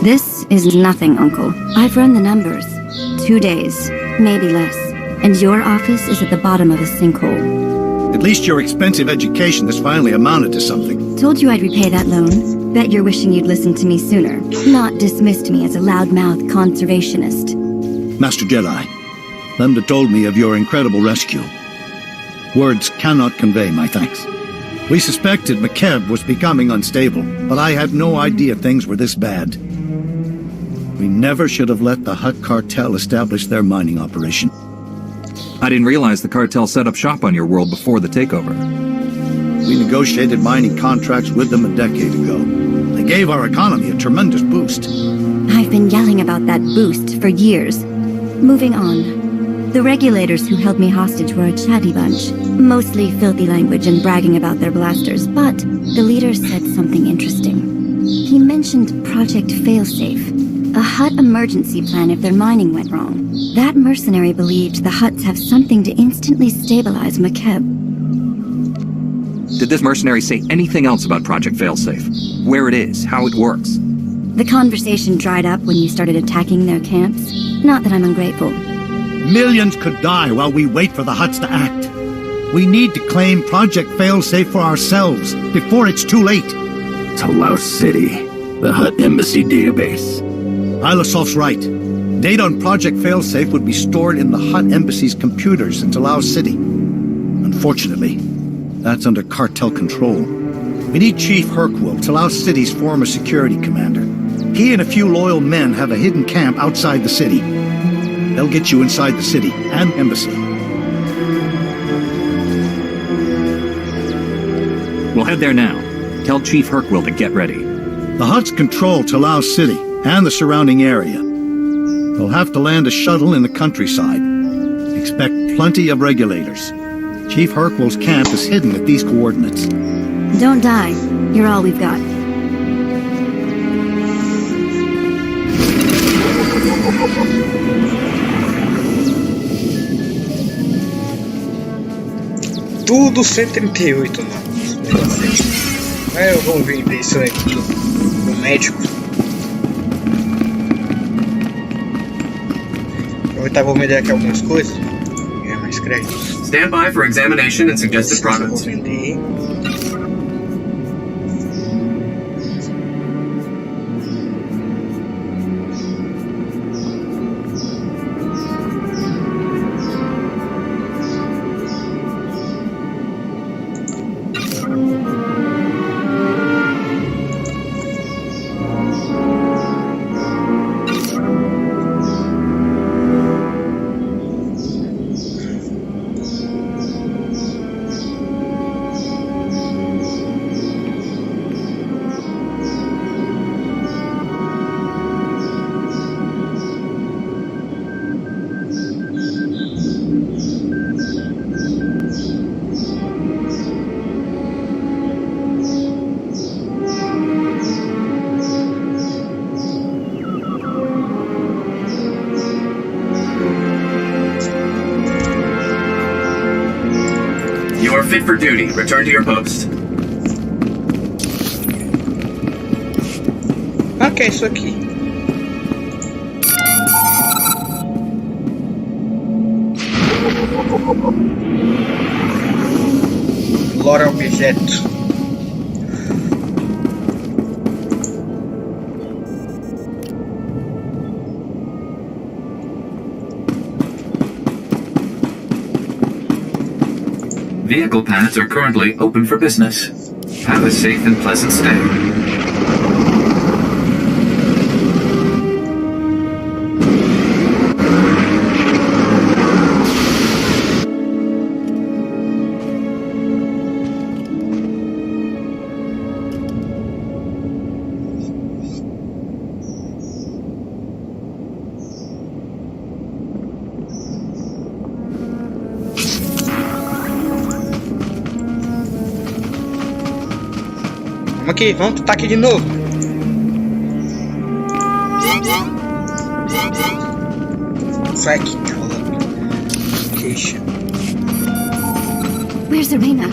This is nothing, Uncle. I've run the numbers. 2 days, maybe less. And your office is at the bottom of a sinkhole. At least your expensive education has finally amounted to something. Told you I'd repay that loan. Bet you're wishing you'd listened to me sooner. Not dismissed me as a loudmouth conservationist. Master Jedi, Lambda told me of your incredible rescue. Words cannot convey my thanks. We suspected McKebb was becoming unstable, but I had no idea things were this bad. We never should have let the Hutt cartel establish their mining operation. I didn't realize the cartel set up shop on your world before the takeover. We negotiated mining contracts with them a decade ago. They gave our economy a tremendous boost. I've been yelling about that boost for years. Moving on. The regulators who held me hostage were a chatty bunch. Mostly filthy language and bragging about their blasters, but the leader said something interesting. He mentioned Project Failsafe. A Hutt emergency plan if their mining went wrong. That mercenary believed the Hutts have something to instantly stabilize McKebb. Did this mercenary say anything else about Project Failsafe? Where it is, how it works? The conversation dried up when you started attacking their camps. Not that I'm ungrateful. Millions could die while we wait for the Hutts to act. We need to claim Project Failsafe for ourselves before it's too late. Talau City, the Hutt Embassy database. Ilasof's right. Data on Project Failsafe would be stored in the Hutt Embassy's computers in Talau City. Unfortunately, that's under cartel control. We need Chief Hercule, Talau City's former security commander. He and a few loyal men have a hidden camp outside the city. They'll get you inside the city and embassy. We'll head there now. Tell Chief Hercule to get ready. The Hutts control Talau City and the surrounding area. They'll have to land a shuttle in the countryside. Expect plenty of regulators. Chief Hercule's camp is hidden at these coordinates. Don't die. You're all we've got. Tudo 138 lá. Vamos ver isso aqui. O médico. Aproveitar, vou vender aqui algumas coisas. Ganhar mais créditos. Stand by for examination and suggested Vou products. vender. You are fit for duty. Return to your post. Ah, que é isso aqui? Lora objeto. Vehicle paths are currently open for business. Have a safe and pleasant stay. Vamos aqui, vamos tentar aqui de novo. Sai aqui, tá rolando. Queixa. Where's Irena?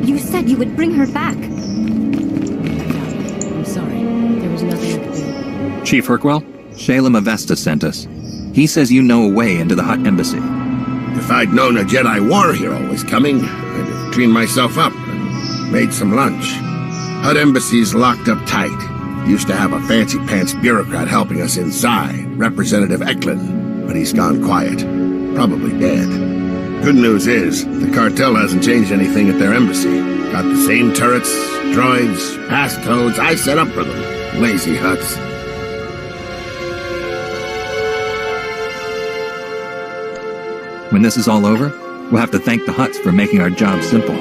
You said you would bring her back. I'm sorry. There was nothing I could do. Chief Herkwell, Shalem Avesta sent us. He says you know a way into the Hutt embassy. If I'd known a Jedi war hero was coming, I'd have cleaned myself up and made some lunch. Hutt embassy's locked up tight. Used to have a fancy-pants bureaucrat helping us inside, Representative Eklund, but he's gone quiet. Probably dead. Good news is, the cartel hasn't changed anything at their embassy. Got the same turrets, droids, passcodes I set up for them. Lazy Hutts. When this is all over, we'll have to thank the Hutts for making our job simple.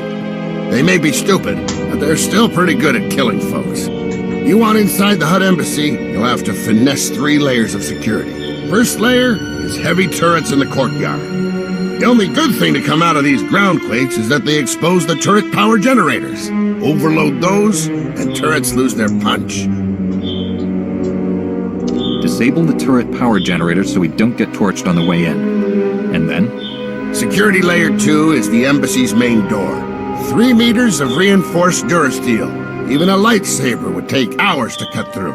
They may be stupid, but they're still pretty good at killing folks. You want inside the Hutt embassy, you'll have to finesse 3 layers of security. First layer is heavy turrets in the courtyard. The only good thing to come out of these groundquakes is that they expose the turret power generators. Overload those, and turrets lose their punch. Disable the turret power generators so we don't get torched on the way in. And then? Security layer 2 is the embassy's main door. 3 meters of reinforced durasteel. Even a lightsaber would take hours to cut through.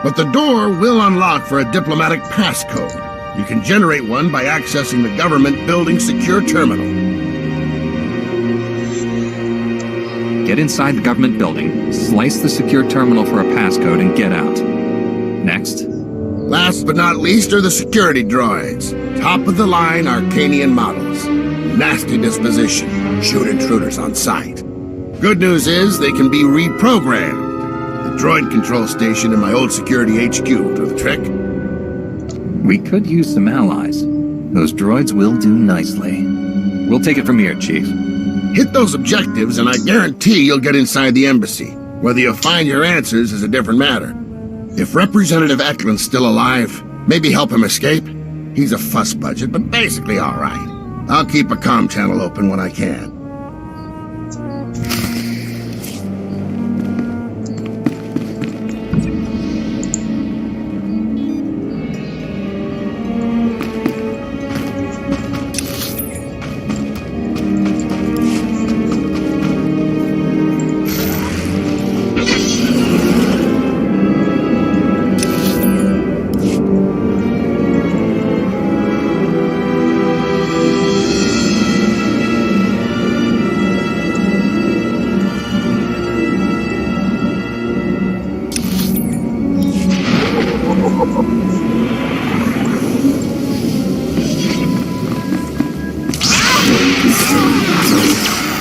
But the door will unlock for a diplomatic passcode. You can generate one by accessing the government building secure terminal. Get inside the government building, slice the secure terminal for a passcode, and get out. Next. Last but not least are the security droids. Top-of-the-line Arcanian models. Nasty disposition. Shoot intruders on sight. Good news is they can be reprogrammed. The droid control station in my old security HQ will do the trick. We could use some allies. Those droids will do nicely. We'll take it from here, Chief. Hit those objectives and I guarantee you'll get inside the embassy. Whether you'll find your answers is a different matter. If Representative Eklund's still alive, maybe help him escape. He's a fuss budget, but basically all right. I'll keep a comm channel open when I can.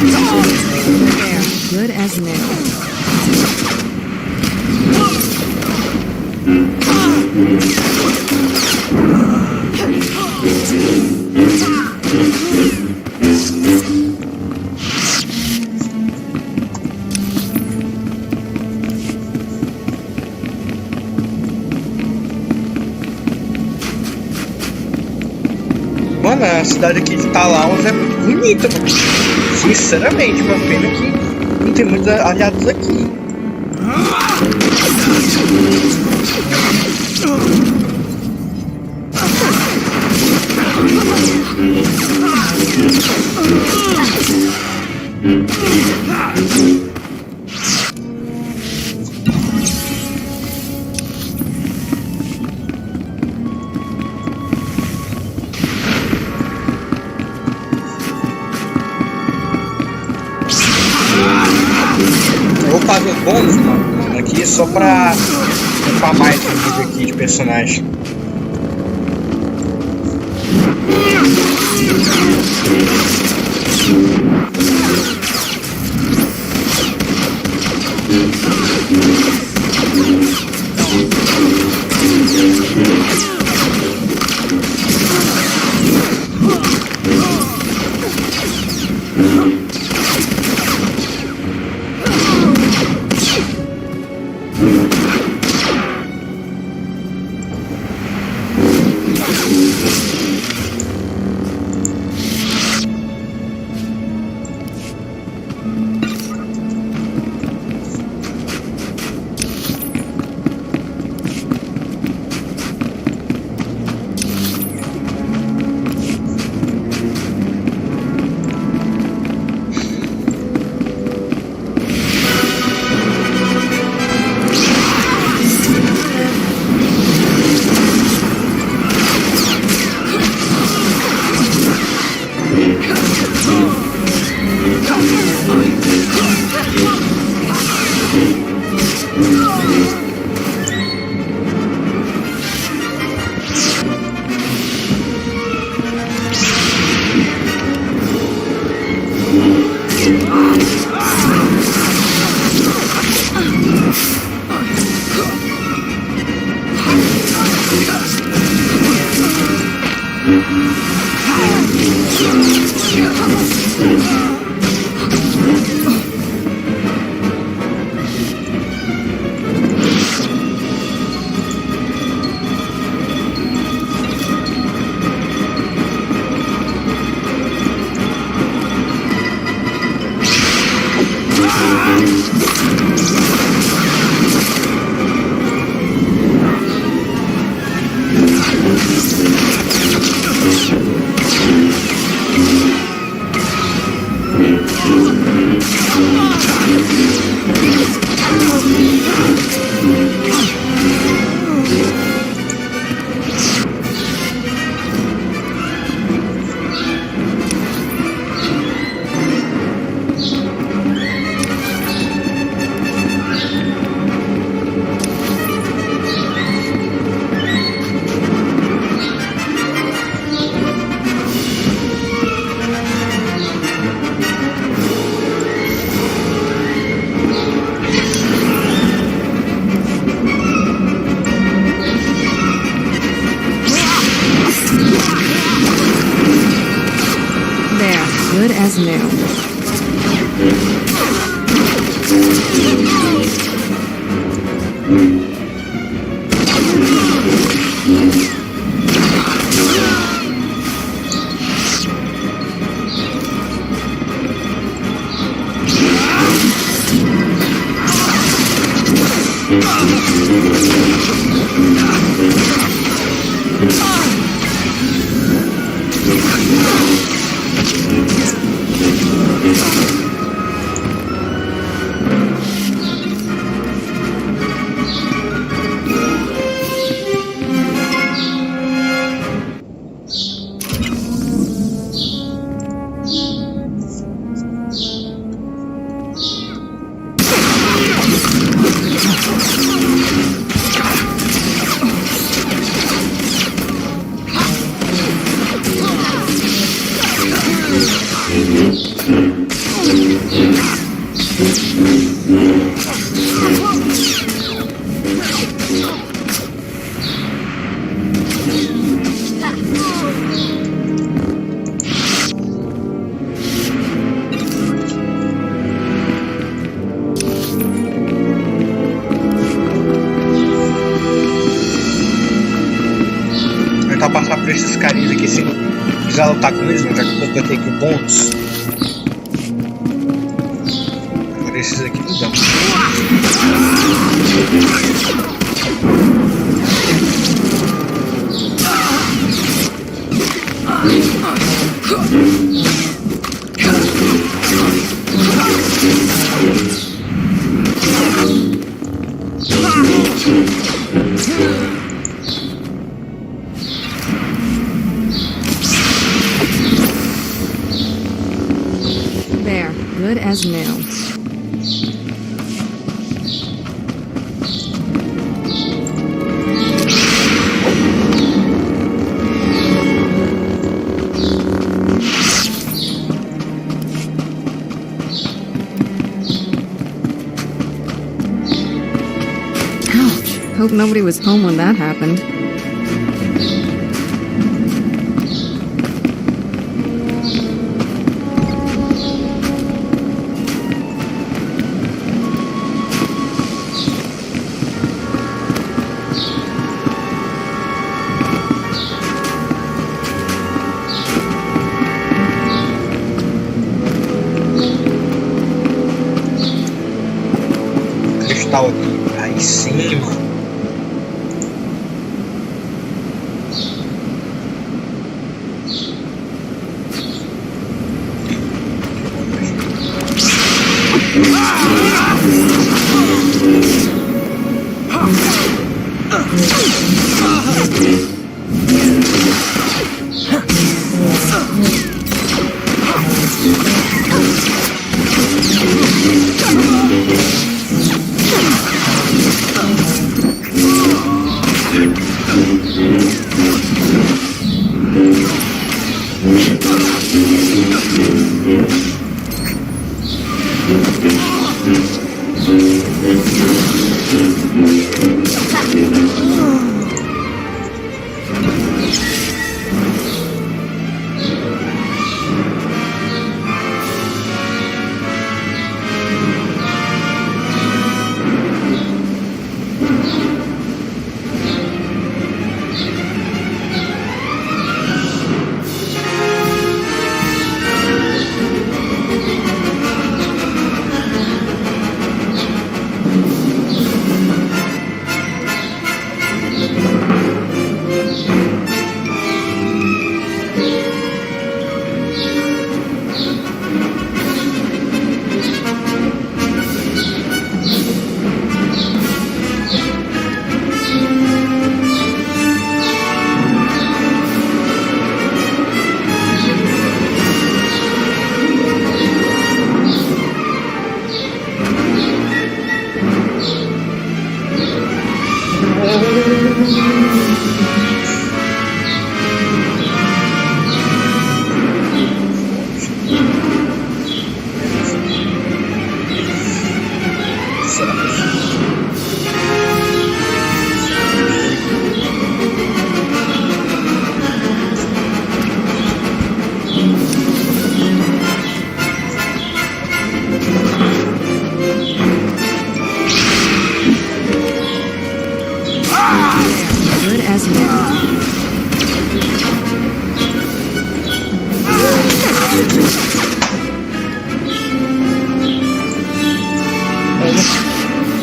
Good as new. Mano, a cidade aqui de Talaus é muito bonita, mano. Sinceramente, uma pena que não tem muitos aliados aqui. Eu vou fazer o bônus, mano, aqui só pra upar mais o nível aqui de personagem. Good as new. carinhas aqui sem precisar lutar com eles, né? Já que eu completei aqui o bônus. Agora esses aqui não dão. There, good as new. Hope nobody was home when that happened. Cristal aqui, aí em cima.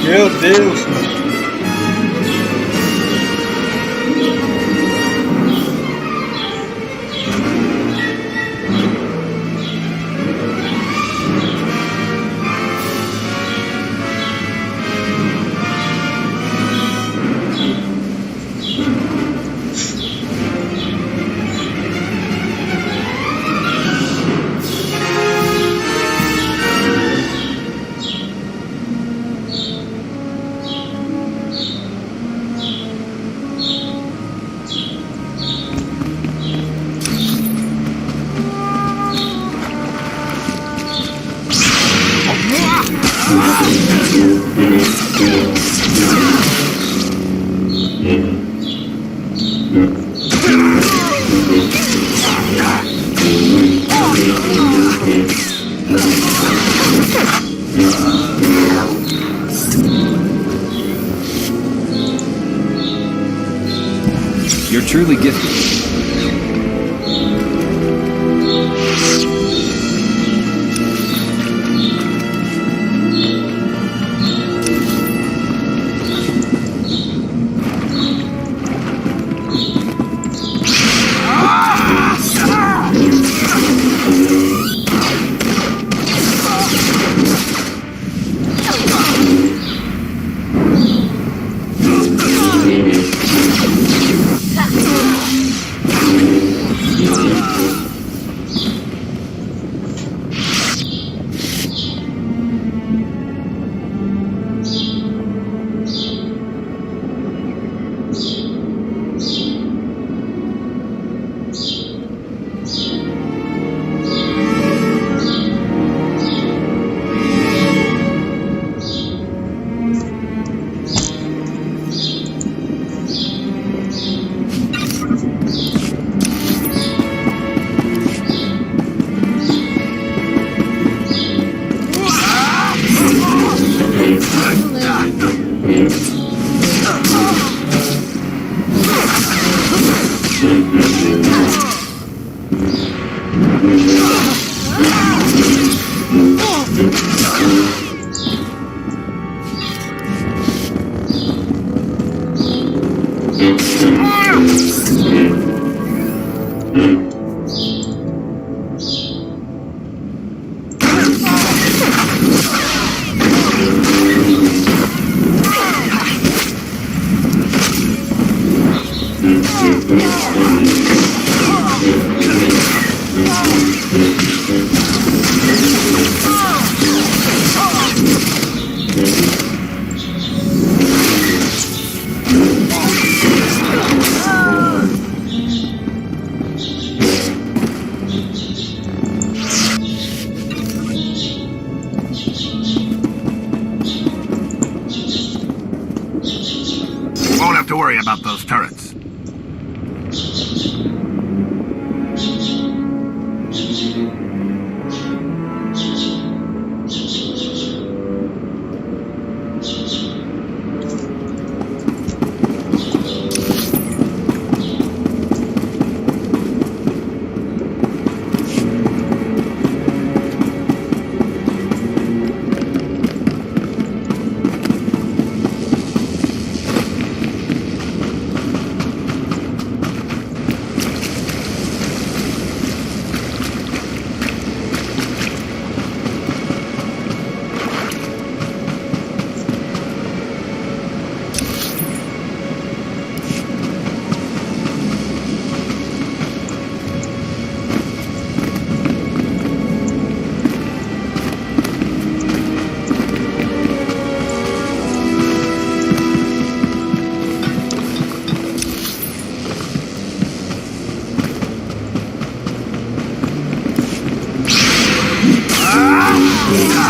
Meu Deus, mano. You're truly gifted. Won't have to worry about those turrets.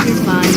You're fine.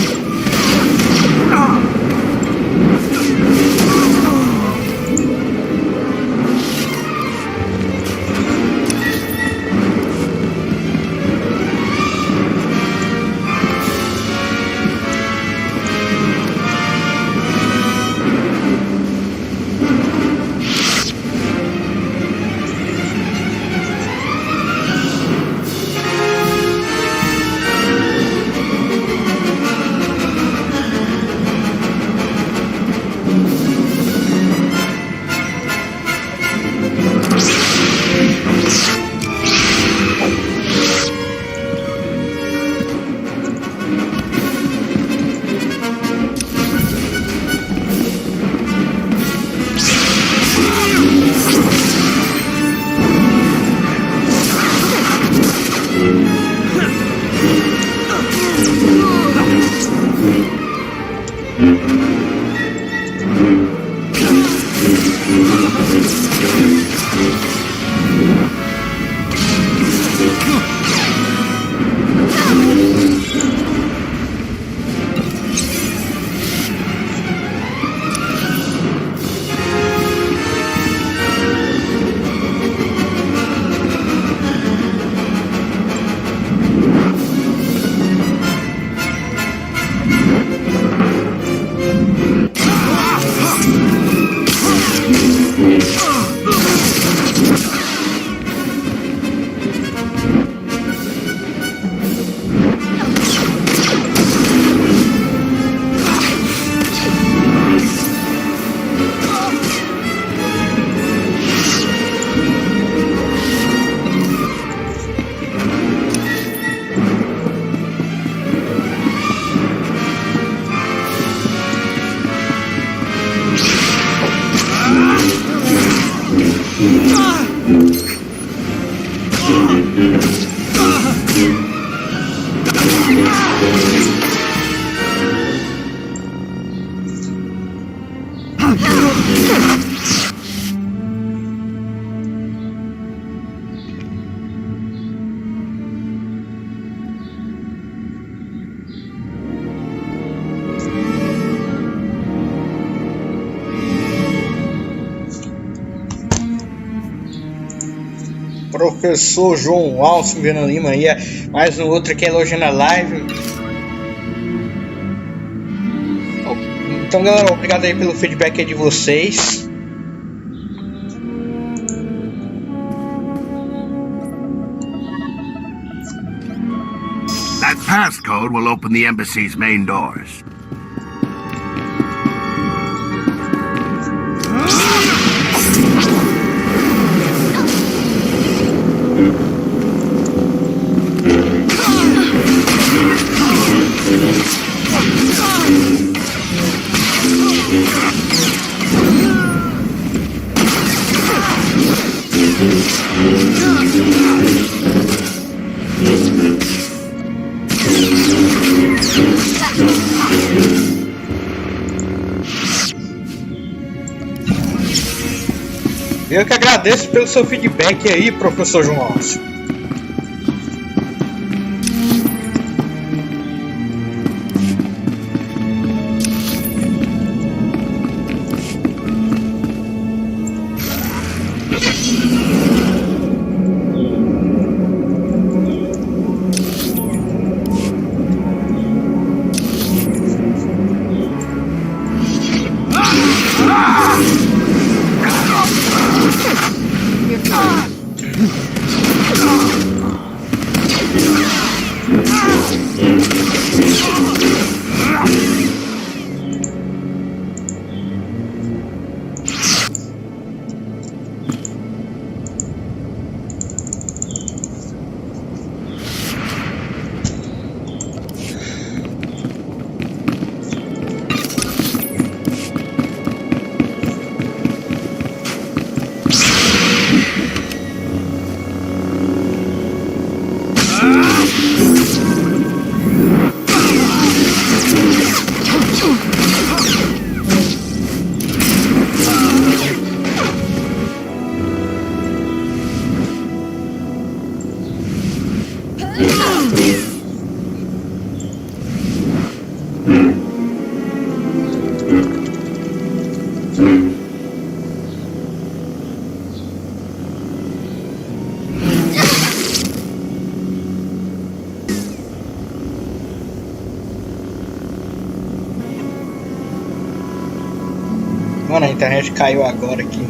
Professor João Alves Silveira Lima aí, mais um outro aqui elogiando a live. Então, galera, obrigado aí pelo feedback aí de vocês. That passcode will open the embassy's main doors. Eu que agradeço pelo seu feedback aí, professor João Alcio. Mano, a internet caiu agora aqui.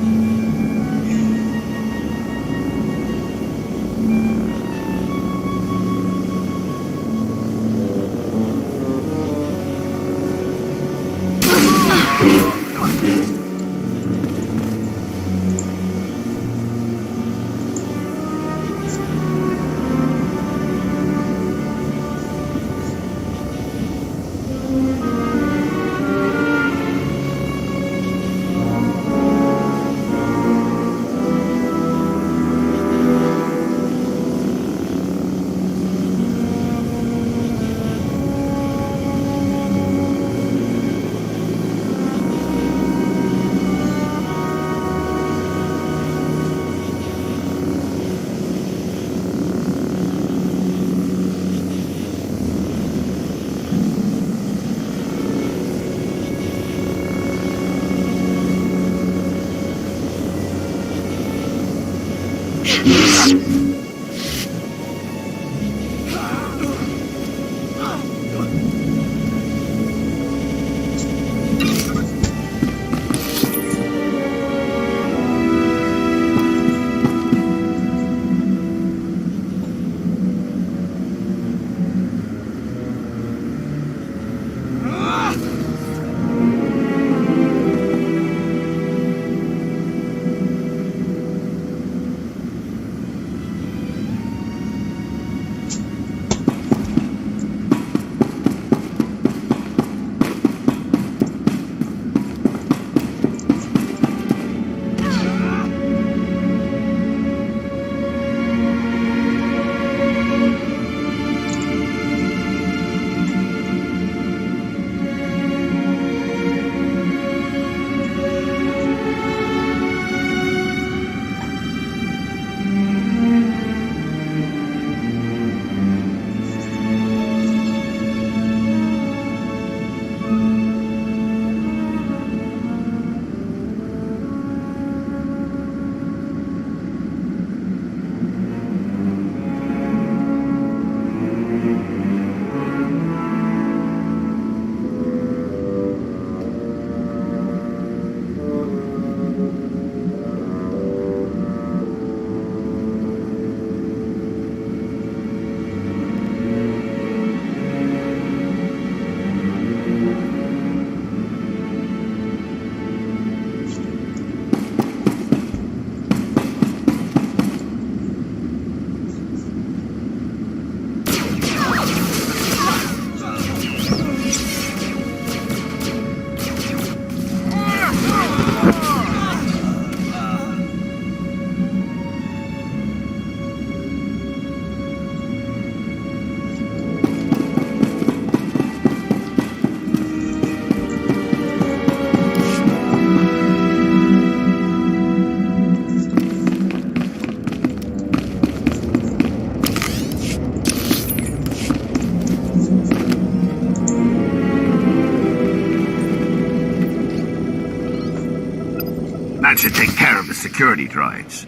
That should take care of the security droids.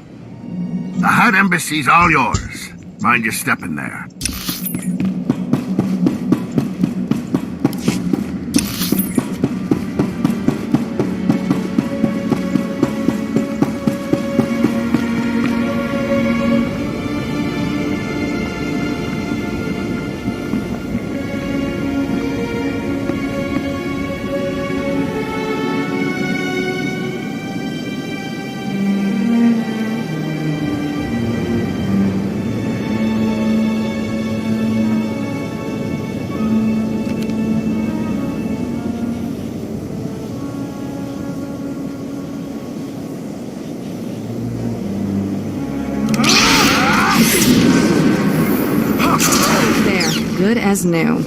The Hutt Embassy's all yours. Mind your step in there. Good as new.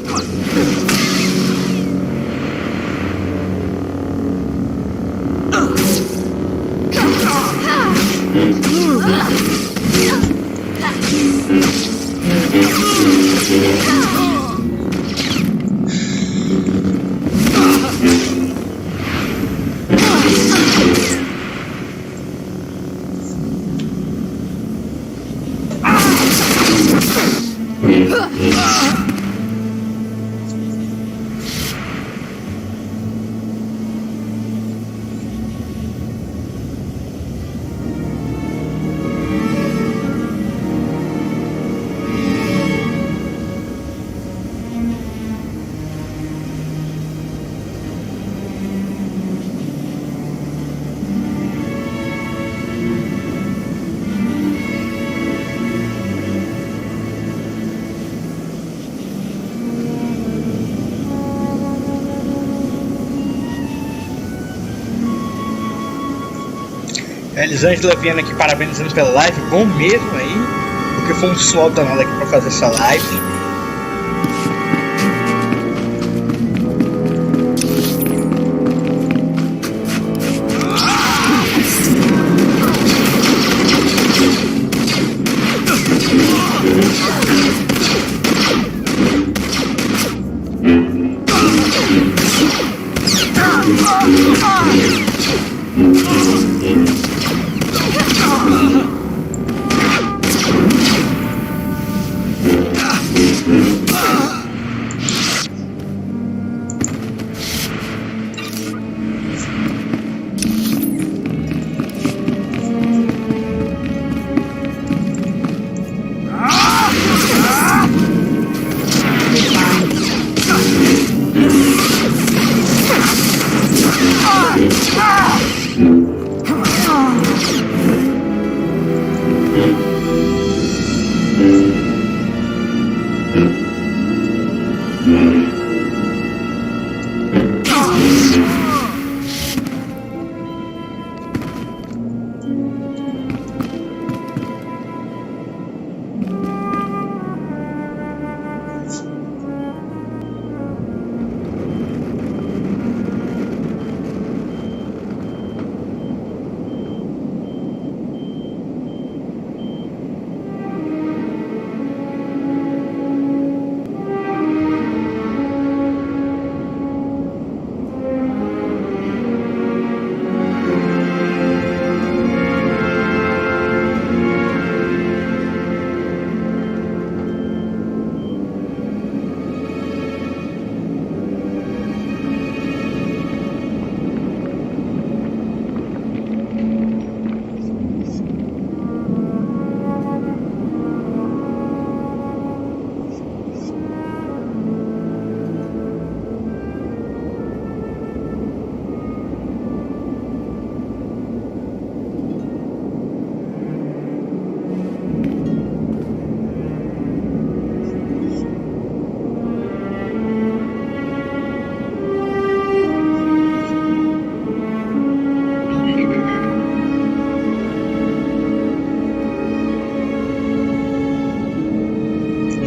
Elisângela vindo aqui parabenizando pela live, bom mesmo aí, porque foi um suor danado aqui pra fazer essa live.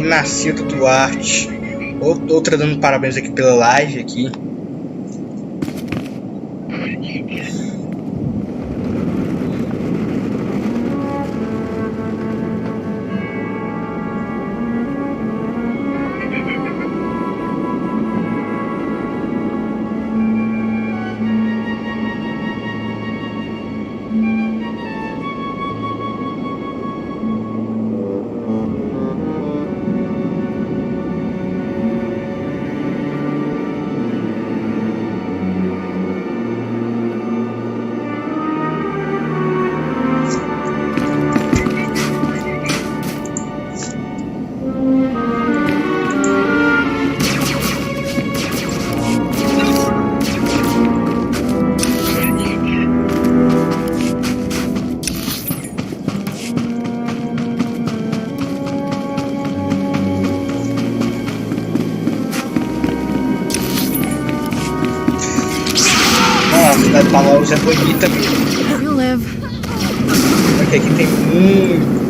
Nascida Duarte, outra dando parabéns aqui pela live aqui. tá lá o Zé Boni também. You'll live. Porque aqui tem muitos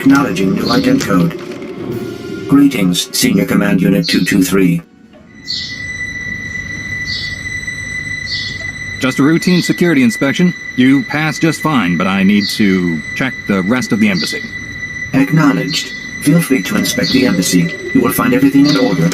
Acknowledging new ident code. Greetings, Senior Command Unit 223. Just a routine security inspection. You passed just fine, but I need to check the rest of the embassy. Acknowledged. Feel free to inspect the embassy. You will find everything in order.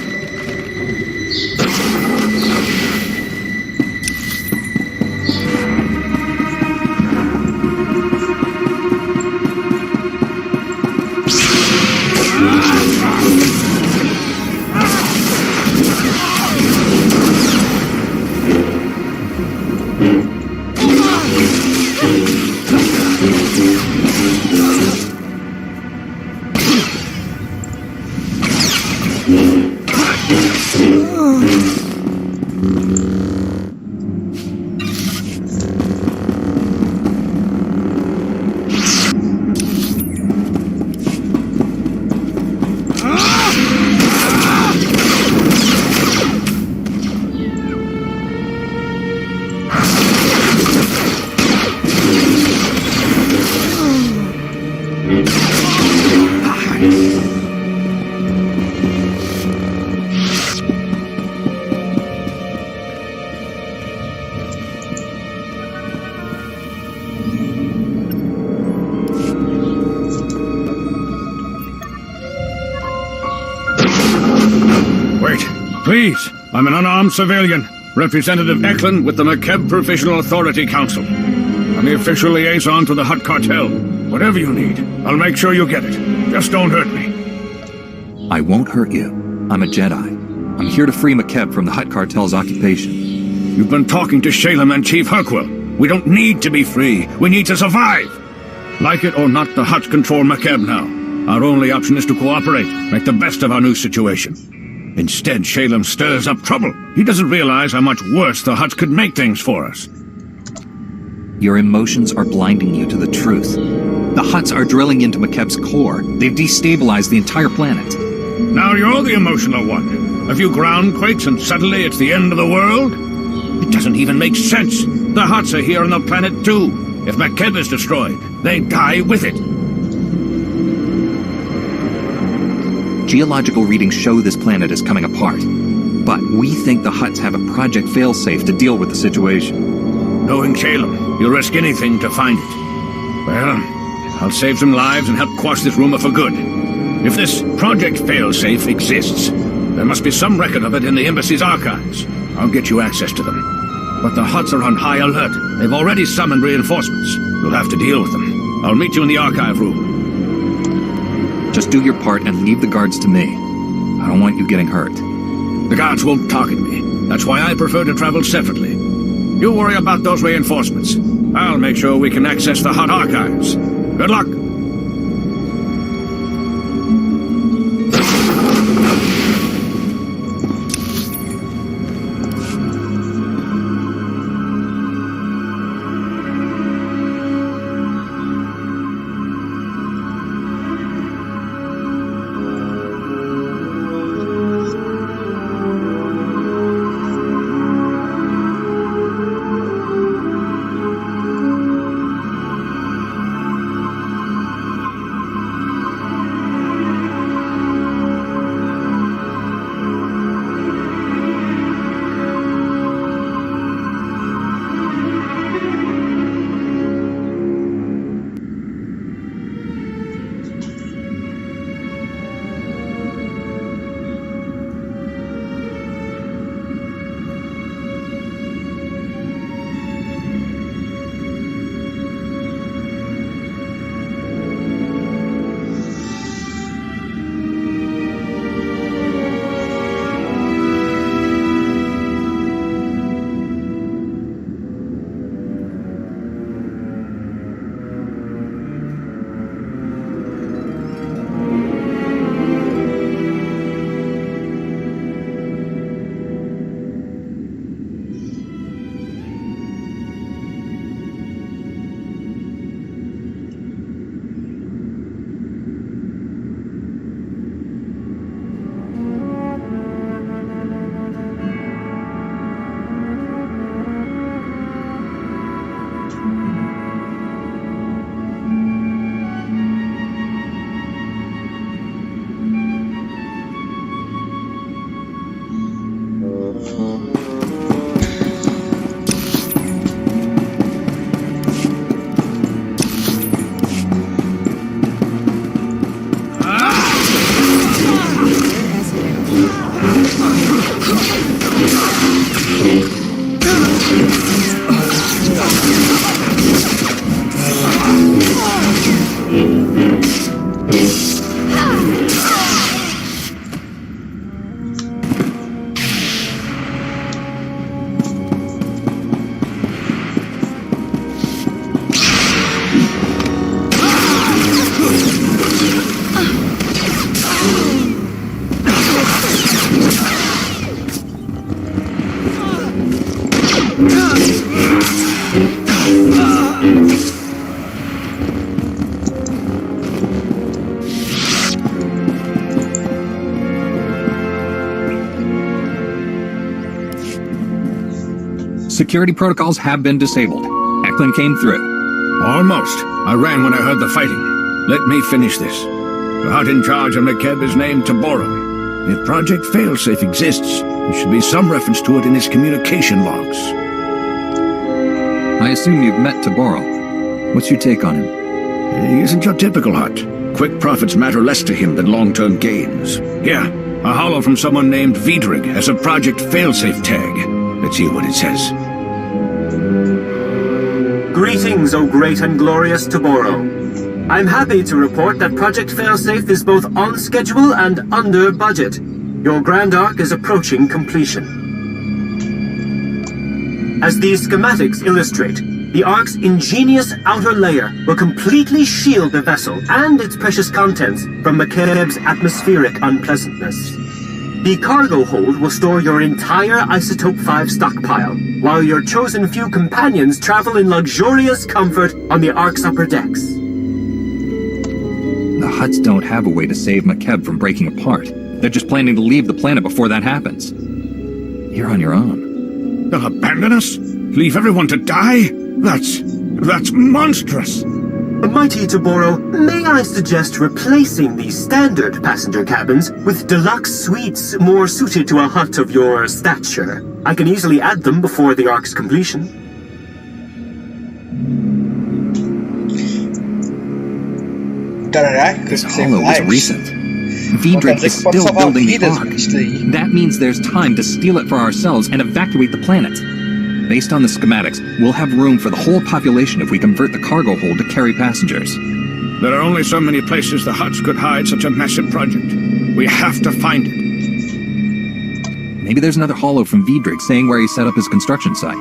Please, I'm an unarmed civilian, Representative Eklund with the McKeb Provisional Authority Council. I'm the official liaison to the Hutt cartel. Whatever you need, I'll make sure you get it. Just don't hurt me. I won't hurt you. I'm a Jedi. I'm here to free McKeb from the Hutt cartel's occupation. You've been talking to Shalem and Chief Harkwell. We don't need to be free. We need to survive. Like it or not, the Hutts control McKeb now. Our only option is to cooperate, make the best of our new situation. Instead, Shalem stirs up trouble. He doesn't realize how much worse the Hutts could make things for us. Your emotions are blinding you to the truth. The Hutts are drilling into McKeb's core. They've destabilized the entire planet. Now you're the emotional one. A few ground quakes and suddenly it's the end of the world? It doesn't even make sense. The Hutts are here on the planet too. If McKeb is destroyed, they die with it. Geological readings show this planet is coming apart. But we think the Hutts have a Project Failsafe to deal with the situation. Knowing Shalem, you'll risk anything to find it. Well, I'll save some lives and help quash this rumor for good. If this Project Failsafe exists, there must be some record of it in the Embassy's archives. I'll get you access to them. But the Hutts are on high alert. They've already summoned reinforcements. You'll have to deal with them. I'll meet you in the archive room. Just do your part and leave the guards to me. I don't want you getting hurt. The guards won't target me. That's why I prefer to travel separately. You worry about those reinforcements. I'll make sure we can access the Hutt archives. Good luck. Security protocols have been disabled. Eklund came through. Almost. I ran when I heard the fighting. Let me finish this. The Hutt in charge of McKeb is named Taboro. If Project Failsafe exists, there should be some reference to it in his communication logs. I assume you've met Taboro. What's your take on him? He isn't your typical Hutt. Quick profits matter less to him than long-term gains. Here, a holo from someone named Vidrig has a Project Failsafe tag. Let's see what it says. Greetings, O great and glorious Taboro. I'm happy to report that Project Failsafe is both on schedule and under budget. Your Grand Arc is approaching completion. As these schematics illustrate, The Ark's ingenious outer layer will completely shield the vessel and its precious contents from McCabe's atmospheric unpleasantness. The cargo hold will store your entire Isotope 5 stockpile, while your chosen few companions travel in luxurious comfort on the Ark's upper decks. The Hutts don't have a way to save McCabe from breaking apart. They're just planning to leave the planet before that happens. You're on your own. They'll abandon us? Leave everyone to die? That's monstrous! Mighty Toboro, may I suggest replacing the standard passenger cabins with deluxe suites more suited to a Hutt of your stature? I can easily add them before the Ark's completion. This hollow was recent. Vidric is still building the Ark. That means there's time to steal it for ourselves and evacuate the planet. Based on the schematics, we'll have room for the whole population if we convert the cargo hold to carry passengers. There are only so many places the Hutts could hide such a massive project. We have to find it. Maybe there's another hollow from Vidric saying where he set up his construction site.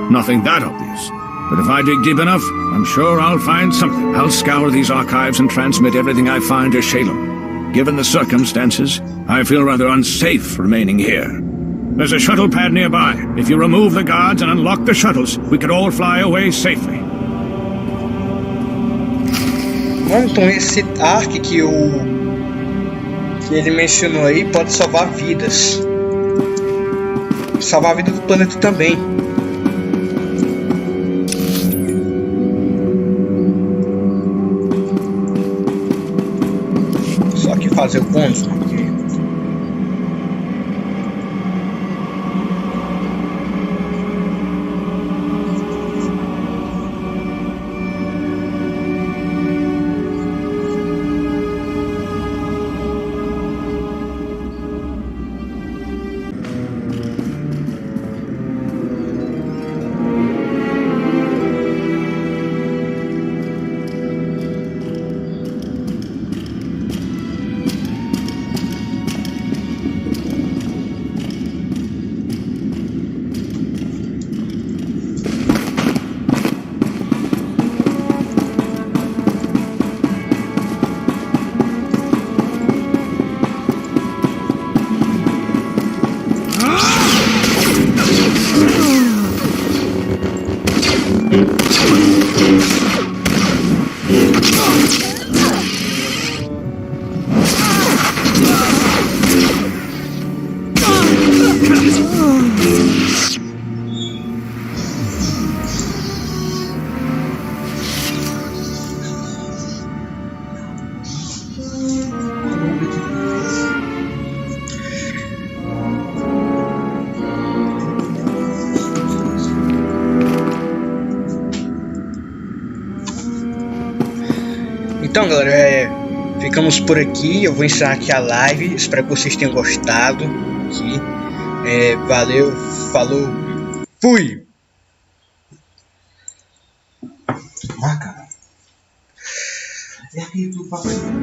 Nothing that obvious. But if I dig deep enough, I'm sure I'll find something. I'll scour these archives and transmit everything I find to Shalem. Given the circumstances, I feel rather unsafe remaining here. There's a shuttle pad nearby. If you remove the guards and unlock the shuttles, we could all fly away safely. Bom, então esse Ark que ele mencionou aí pode salvar vidas. Salvar a vida do planeta também. Só que fazer o bônus, porque... Então, galera, ficamos por aqui. Eu vou encerrar aqui a live. Espero que vocês tenham gostado. Valeu, falou, fui! Ah, cara.